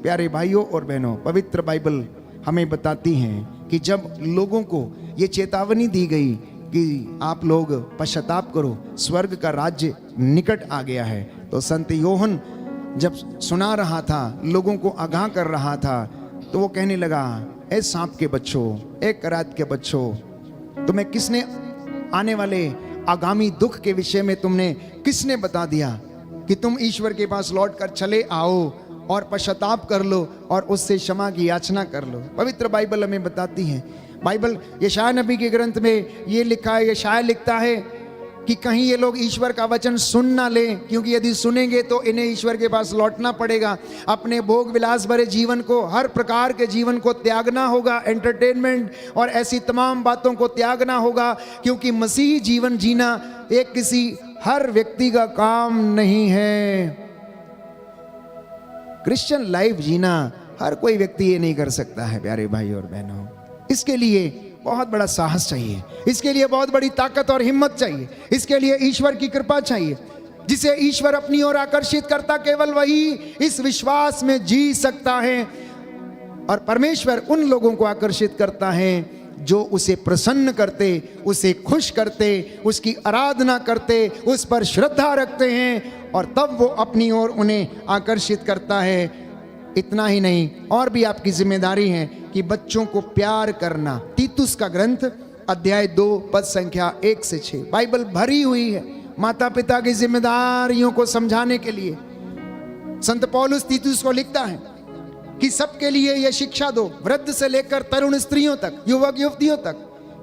प्यारे भाइयों और बहनों, पवित्र बाइबल हमें बताती हैं कि जब लोगों को ये चेतावनी दी गई कि आप लोग पश्चाताप करो, स्वर्ग का राज्य निकट आ गया है, तो संत योहन जब सुना रहा था, लोगों को आगाह कर रहा था, तो वो कहने लगा, ए सांप के बच्चों, ए करात के बच्चों, तुम्हें किसने आने वाले आगामी दुख के विषय में तुमने किसने बता दिया कि तुम ईश्वर के पास लौट कर चले आओ और पश्चाताप कर लो और उससे क्षमा की याचना कर लो। पवित्र बाइबल हमें बताती है, बाइबल यशायाह नबी के ग्रंथ में ये लिखा है, यशायाह लिखता है कि कहीं ये लोग ईश्वर का वचन सुन ना लें, क्योंकि यदि सुनेंगे तो इन्हें ईश्वर के पास लौटना पड़ेगा, अपने भोग विलास भरे जीवन को, हर प्रकार के जीवन को त्यागना होगा, एंटरटेनमेंट और ऐसी तमाम बातों को त्यागना होगा, क्योंकि मसीही जीवन जीना एक किसी हर व्यक्ति का काम नहीं है। क्रिश्चियन लाइफ जीना हर कोई व्यक्ति ये नहीं कर सकता है प्यारे भाई और बहनों। इसके लिए बहुत बड़ा साहस चाहिए, इसके लिए बहुत बड़ी ताकत और हिम्मत चाहिए, इसके लिए ईश्वर की कृपा चाहिए। जिसे ईश्वर अपनी ओर आकर्षित करता, केवल वही इस विश्वास में जी सकता है। और परमेश्वर उन लोगों को आकर्षित करता है जो उसे प्रसन्न करते, उसे खुश करते, उसकी आराधना करते, उस पर श्रद्धा रखते हैं, और तब वो अपनी ओर उन्हें आकर्षित करता है। इतना ही नहीं, और भी आपकी जिम्मेदारी है कि बच्चों को प्यार करना। तीतुस का ग्रंथ अध्याय 2 पद संख्या 1 से 6, बाइबल भरी हुई है माता पिता की जिम्मेदारियों को समझाने के लिए। संत पौलुस तीतुस को लिखता है कि सबके लिए यह शिक्षा दो, वृद्ध से लेकर तरुण स्त्रियों तक, युवक युवतियों तक,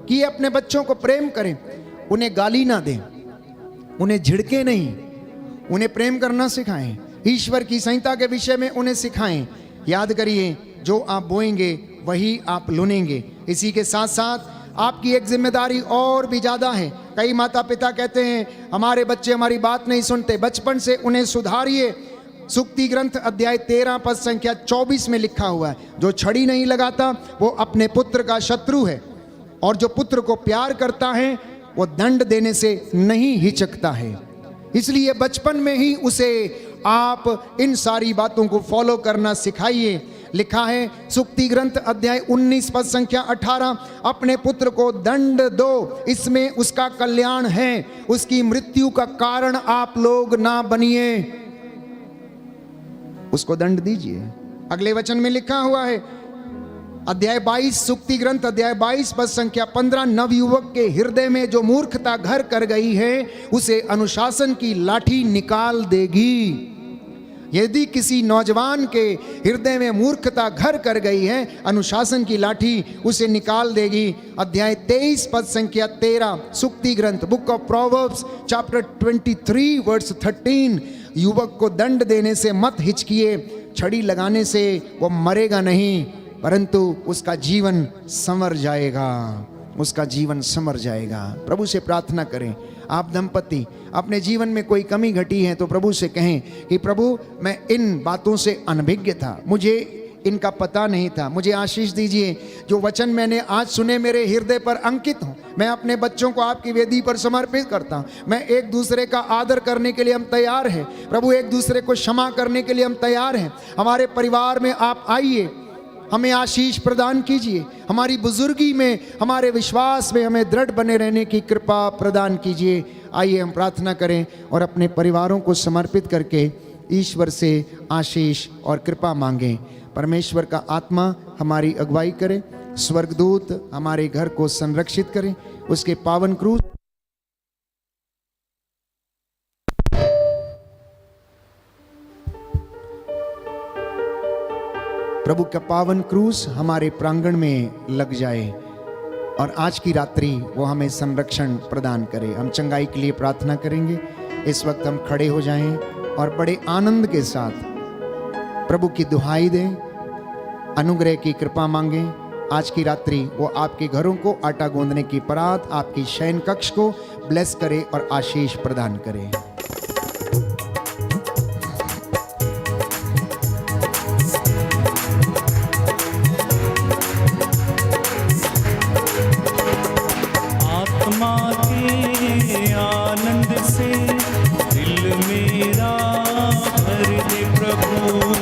कि अपने बच्चों को प्रेम करें, उन्हें गाली ना दें, उन्हें झिड़के नहीं, उन्हें प्रेम करना सिखाएं, ईश्वर की संहिता के विषय में उन्हें सिखाएं। याद करिए, जो आप बोएंगे वही आप लुनेंगे। इसी के साथ साथ आपकी एक जिम्मेदारी और भी ज़्यादा है। कई माता पिता कहते हैं हमारे बच्चे हमारी बात नहीं सुनते, बचपन से उन्हें सुधारिए। सुक्ति ग्रंथ अध्याय 13 पद संख्या 24 में लिखा हुआ है, जो छड़ी नहीं लगाता वो अपने पुत्र का शत्रु है, और जो पुत्र को प्यार करता है वो दंड देने से नहीं हिचकता है। इसलिए बचपन में ही उसे आप इन सारी बातों को फॉलो करना सिखाइए। लिखा है सुक्ति ग्रंथ अध्याय 19 पद संख्या 18, अपने पुत्र को दंड दो, इसमें उसका कल्याण है, उसकी मृत्यु का कारण आप लोग ना बनिए। उसको दंड दीजिए। अगले वचन में लिखा हुआ है अध्याय 22, सुक्ति ग्रंथ अध्याय 22 पद संख्या 15, नवयुवक के हृदय में जो मूर्खता घर कर गई है उसे अनुशासन की लाठी निकाल देगी। यदि किसी नौजवान के हृदय में मूर्खता घर कर गई है, अनुशासन की लाठी उसे निकाल देगी। अध्याय 23 पद संख्या 13, सुक्ति ग्रंथ book of Proverbs chapter 23 verse 13, युवक को दंड देने से मत हिचकिए, छड़ी लगाने से वो मरेगा नहीं, परंतु उसका जीवन संवर जाएगा, उसका जीवन संवर जाएगा। प्रभु से प्रार्थना करें। आप दंपति अपने जीवन में कोई कमी घटी है तो प्रभु से कहें कि प्रभु मैं इन बातों से अनभिज्ञ था, मुझे इनका पता नहीं था। मुझे आशीष दीजिए, जो वचन मैंने आज सुने मेरे हृदय पर अंकित हों। मैं अपने बच्चों को आपकी वेदी पर समर्पित करता हूँ। मैं एक दूसरे का आदर करने के लिए हम तैयार हैं प्रभु, एक दूसरे को क्षमा करने के लिए हम तैयार हैं। हमारे परिवार में आप आइए, हमें आशीष प्रदान कीजिए, हमारी बुजुर्गी में, हमारे विश्वास में हमें दृढ़ बने रहने की कृपा प्रदान कीजिए। आइए हम प्रार्थना करें और अपने परिवारों को समर्पित करके ईश्वर से आशीष और कृपा मांगें। परमेश्वर का आत्मा हमारी अगुवाई करे, स्वर्गदूत हमारे घर को संरक्षित करें, उसके पावन क्रूस प्रभु का पावन क्रूस हमारे प्रांगण में लग जाए और आज की रात्रि वो हमें संरक्षण प्रदान करे। हम चंगाई के लिए प्रार्थना करेंगे। इस वक्त हम खड़े हो जाएं और बड़े आनंद के साथ प्रभु की दुहाई दें, अनुग्रह की कृपा मांगें। आज की रात्रि वो आपके घरों को आटा गूंदने की परात, आपकी शयन कक्ष को ब्लेस करे और आशीष प्रदान करे। दिल मेरा भर दे प्रभु।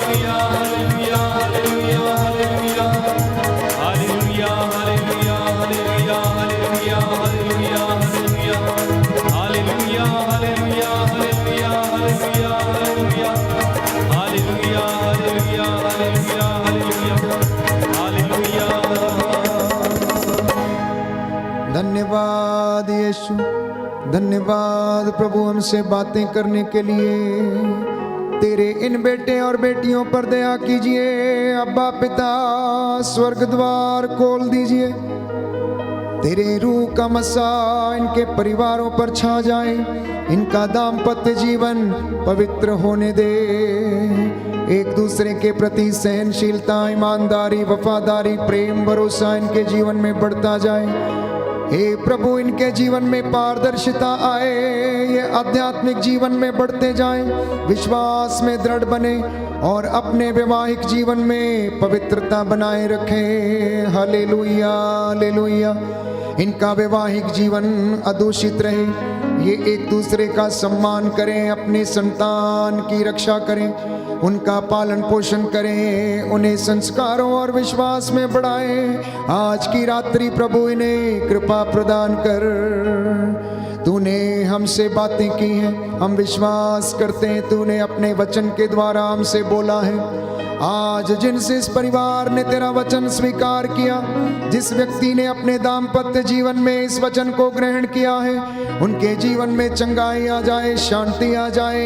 Hallelujah hallelujah hallelujah hallelujah hallelujah hallelujah hallelujah hallelujah hallelujah hallelujah hallelujah hallelujah hallelujah hallelujah hallelujah hallelujah hallelujah hallelujah. धन्यवाद यीशु, धन्यवाद प्रभु हमसे बातें करने के लिए। तेरे इन बेटे और बेटियों पर दया कीजिए अब्बा पिता, स्वर्ग द्वार खोल दीजिए। तेरे रूह का मसा इनके परिवारों पर छा जाए, इनका दाम्पत्य जीवन पवित्र होने दे। एक दूसरे के प्रति सहनशीलता, ईमानदारी, वफादारी, प्रेम, भरोसा इनके जीवन में बढ़ता जाए। हे प्रभु, इनके जीवन में पारदर्शिता आए, ये आध्यात्मिक जीवन में बढ़ते जाएं, विश्वास में दृढ़ बने और अपने वैवाहिक जीवन में पवित्रता बनाए रखें। Hallelujah hallelujah. इनका वैवाहिक जीवन अदूषित रहे, ये एक दूसरे का सम्मान करें, अपने संतान की रक्षा करें, उनका पालन पोषण करें, उन्हें संस्कारों और विश्वास में बढ़ाएं। आज की रात्रि प्रभु इन्हें कृपा प्रदान कर। तूने हमसे बातें की हैं, हम विश्वास करते हैं तूने अपने वचन के द्वारा हमसे बोला है। आज जिनसे इस परिवार ने तेरा वचन स्वीकार किया, जिस व्यक्ति ने अपने दाम्पत्य जीवन में इस वचन को ग्रहण किया है, उनके जीवन में चंगाई आ जाए, शांति आ जाए।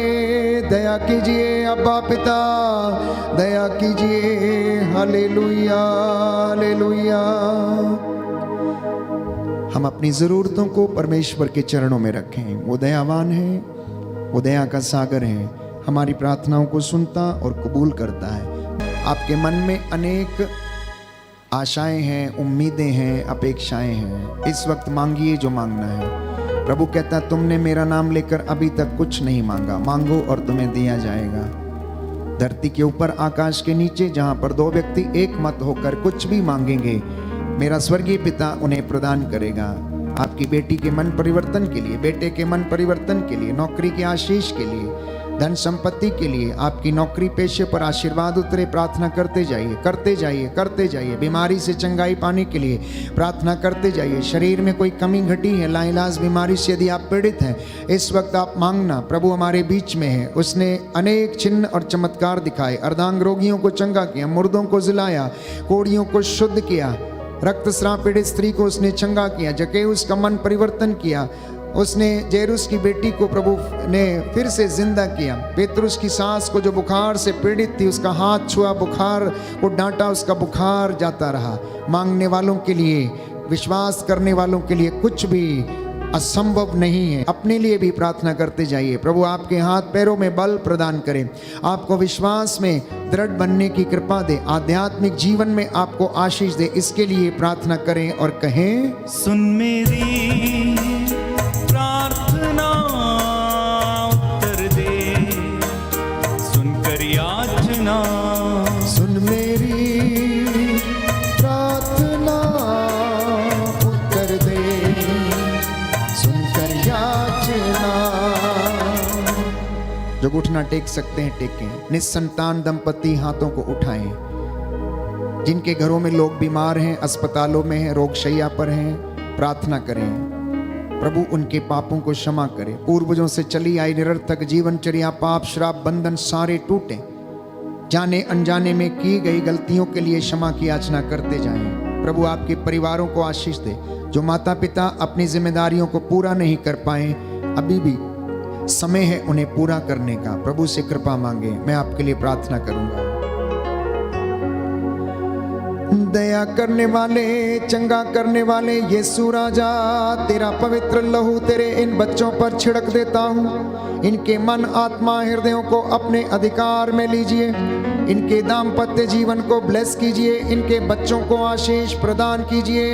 दया कीजिए अब्बा पिता, दया कीजिए। Hallelujah hallelujah. हम अपनी जरूरतों को परमेश्वर के चरणों में रखें। वो दयावान है, वो दया का सागर है, हमारी प्रार्थनाओं को सुनता और कबूल करता है। आपके मन में अनेक आशाएं हैं, उम्मीदें हैं, अपेक्षाएं हैं। इस वक्त मांगिए जो मांगना है। प्रभु कहता है तुमने मेरा नाम लेकर अभी तक कुछ नहीं मांगा, मांगो और तुम्हें दिया जाएगा। धरती के ऊपर, आकाश के नीचे, जहां पर दो व्यक्ति एक मत होकर कुछ भी मांगेंगे, मेरा स्वर्गीय पिता उन्हें प्रदान करेगा। आपकी बेटी के मन परिवर्तन के लिए, बेटे के मन परिवर्तन के लिए, नौकरी के आशीष के लिए, धन संपत्ति के लिए, आपकी नौकरी पेशे पर आशीर्वाद उतरे, प्रार्थना करते जाइए, करते जाइए, करते जाइए। बीमारी से चंगाई पाने के लिए प्रार्थना करते जाइए। शरीर में कोई कमी घटी है, लाइलाज बीमारी से यदि आप पीड़ित हैं, इस वक्त आप मांगना। प्रभु हमारे बीच में है, उसने अनेक चिन्ह और चमत्कार दिखाए, अर्धांग रोगियों को चंगा किया, मुर्दों को जिलाया, कोढ़ियों को शुद्ध किया, रक्तस्राव पीड़ित स्त्री को उसने चंगा किया, जक्कैऊस का मन परिवर्तन किया, उसने जैरूस की बेटी को प्रभु ने फिर से जिंदा किया। पेतरुस की सास को जो बुखार से पीड़ित थी, उसका हाथ छुआ, बुखार को डांटा, उसका बुखार जाता रहा। मांगने वालों के लिए, विश्वास करने वालों के लिए कुछ भी असंभव नहीं है। अपने लिए भी प्रार्थना करते जाइए। प्रभु आपके हाथ पैरों में बल प्रदान करें, आपको विश्वास में दृढ़ बनने की कृपा दे, आध्यात्मिक जीवन में आपको आशीष दे। इसके लिए प्रार्थना करें और कहें, सुन मेरी प्रार्थना उत्तर दे, सुनकर याचना, सुन मेरी प्रार्थना उत्तर दे, सुनकर याचना। जो घुटना टेक सकते हैं टेकें। निस्संतान दंपति हाथों को उठाएं। जिनके घरों में लोग बीमार हैं, अस्पतालों में हैं, रोगशैया पर हैं, प्रार्थना करें प्रभु उनके पापों को क्षमा करे। पूर्वजों से चली आई निरर्थक जीवनचर्या, पाप, श्राप, बंधन सारे टूटे। जाने अनजाने में की गई गलतियों के लिए क्षमा की याचना करते जाएं। प्रभु आपके परिवारों को आशीष दे। जो माता पिता अपनी जिम्मेदारियों को पूरा नहीं कर पाए, अभी भी समय है उन्हें पूरा करने का। प्रभु से कृपा मांगे। मैं आपके लिए प्रार्थना करूंगा। दया करने वाले, चंगा करने वाले यीशु राजा, तेरा पवित्र लहू तेरे इन बच्चों पर छिड़क देता हूँ। इनके मन, आत्मा, हृदयों को अपने अधिकार में लीजिए। इनके दाम्पत्य जीवन को ब्लेस कीजिए। इनके बच्चों को आशीष प्रदान कीजिए।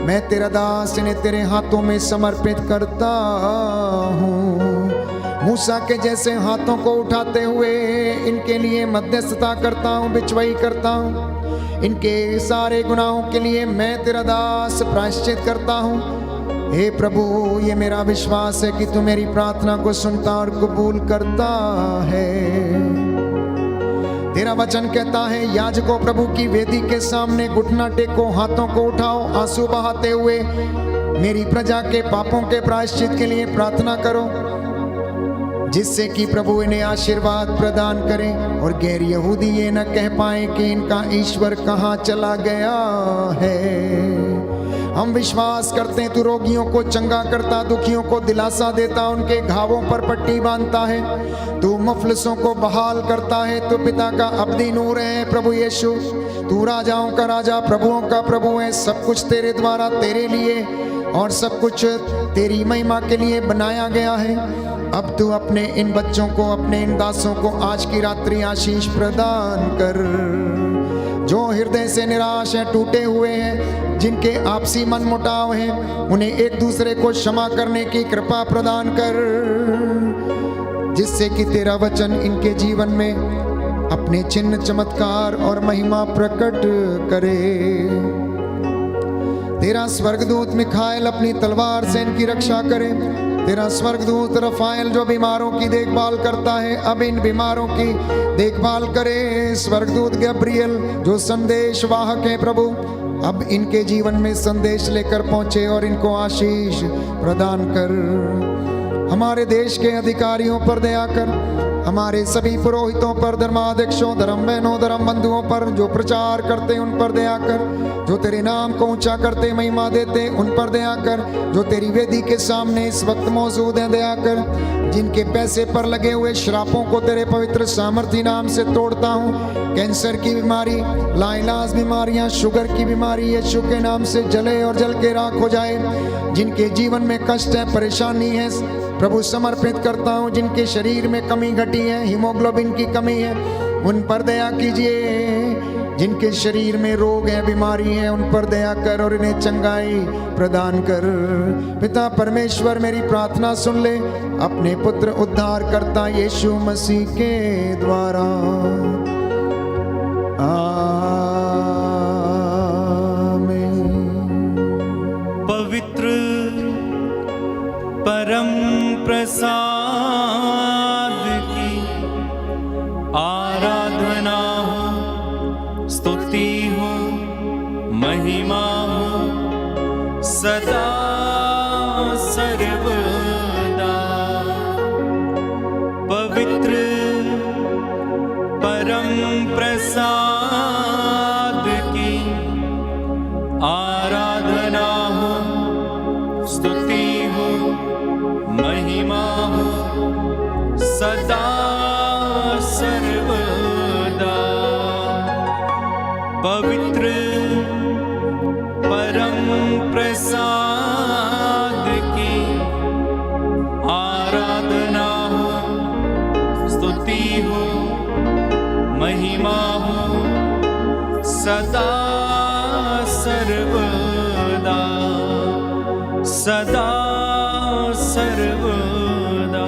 मैं तेरा दास इन्हें तेरे हाथों में समर्पित करता हूँ। मूसा के जैसे हाथों को उठाते हुए इनके लिए मध्यस्थता करता हूँ, बिचवाई करता हूँ। इनके सारे गुनाहों के लिए मैं तेरा दास प्रायश्चित करता हूँ। हे प्रभु, ये मेरा विश्वास है कि तू मेरी प्रार्थना को सुनता और कबूल करता है। तेरा वचन कहता है, याजकों प्रभु की वेदी के सामने घुटना टेको, हाथों को उठाओ, आंसू बहाते हुए मेरी प्रजा के पापों के प्रायश्चित के लिए प्रार्थना करो, जिससे कि प्रभु इन्हें आशीर्वाद प्रदान करे और गैर यहूदी ये न कह पाए कि इनका ईश्वर कहाँ चला गया है। हम विश्वास करते हैं तू रोगियों को चंगा करता, दुखियों को दिलासा देता, उनके घावों पर पट्टी बांधता है, तू मुफलिसों को बहाल करता है, तू पिता का अब्दी नूर है। प्रभु यीशु, तू राजाओं का राजा, प्रभुओं का प्रभु है। सब कुछ तेरे द्वारा, तेरे लिए और सब कुछ तेरी महिमा के लिए बनाया गया है। अब तू अपने इन बच्चों को, अपने इन दासों को आज की रात्रि आशीष प्रदान कर। जो हृदय से निराश है, टूटे हुए हैं, जिनके आपसी मन मुटाव हैं, उन्हें एक दूसरे को क्षमा करने की कृपा प्रदान कर, जिससे कि तेरा वचन इनके जीवन में अपने चिन्ह, चमत्कार और महिमा प्रकट करे। तेरा स्वर्गदूत मिखाएल अपनी तलवार से इनकी रक्षा करे। तेरा स्वर्गदूत रफाएल जो बीमारों की देखभाल करता है, अब इन बीमारों की देखभाल करे। स्वर्गदूत गब्रियल जो संदेश वाहक है प्रभु, अब इनके जीवन में संदेश लेकर पहुंचे और इनको आशीष प्रदान कर। हमारे देश के अधिकारियों पर दया कर, हमारे सभी पुरोहितों पर, धर्माध्यक्षों, धर्म बहनों, धर्म बंधुओं पर जो प्रचार करते उन पर दया कर, जो तेरे नाम को ऊंचा करते महिमा देते उन पर दया कर, जो तेरी वेदी के सामने इस वक्त मौजूद हैं दया कर। जिनके पैसे पर लगे हुए श्रापों को तेरे पवित्र सामर्थी नाम से तोड़ता हूँ। कैंसर की बीमारी, लाइलाज बीमारियां, शुगर की बीमारी यीशु के नाम से जले और जल के राख हो जाए। जिनके जीवन में कष्ट है, परेशानी है, प्रभु समर्पित करता हूँ। जिनके शरीर में कमी घटी है, हीमोग्लोबिन की कमी है, उन पर दया कीजिए। जिनके शरीर में रोग है, बीमारी है, उन पर दया कर और इन्हें चंगाई प्रदान कर। पिता परमेश्वर, मेरी प्रार्थना सुन ले अपने पुत्र उद्धार करता यीशु मसीह के द्वारा। आमीन। पवित्र परम प्रसाद की आराधना हो, स्तुति हो, महिमा हो सदा सर्वदा। पवित्र परम प्रसाद की आराधना हो, स्तुति हो, महिमा हो सदा सर्वदा। पवित्र परम प्रसाद की आराधना हो, स्तुति हो, महिमा हो सदा सर्वदा, सदा सर्वदा।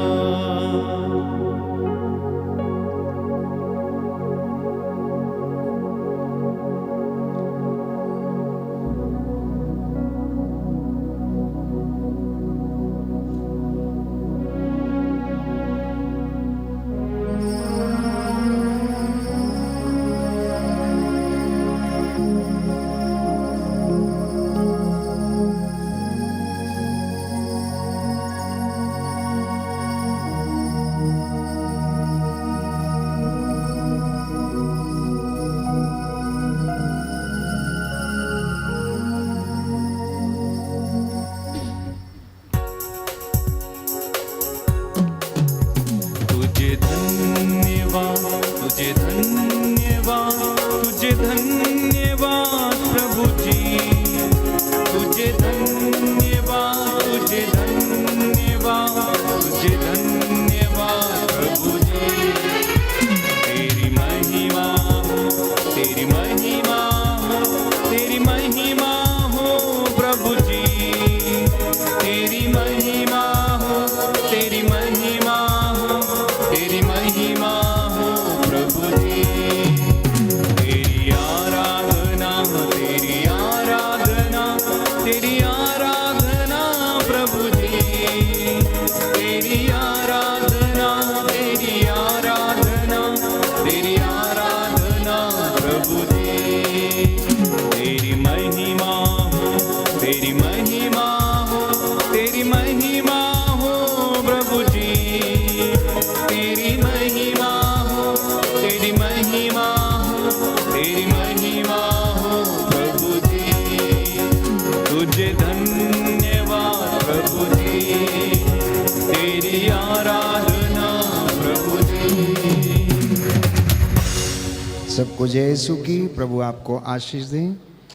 तुझे धन्यवाद, तुझे धन्यवाद प्रभु जी, तुझे धन्यवाद, तुझे धन्यवाद, तुझे धन्यवाद प्रभु जी। तेरी महिमा हो, तेरी महिमा हो, तेरी महिमा हो प्रभु जी। तेरी महिमा हो, तेरी महिमा हो, तेरी महिमा हो प्रभु जी। तेरी आराधना तेरी महिमा हो प्रभु जी, तुझे धन्यवाद प्रभु जी, तेरी आराधना प्रभु जी। सबको जय यीशु की। प्रभु आपको आशीष दें।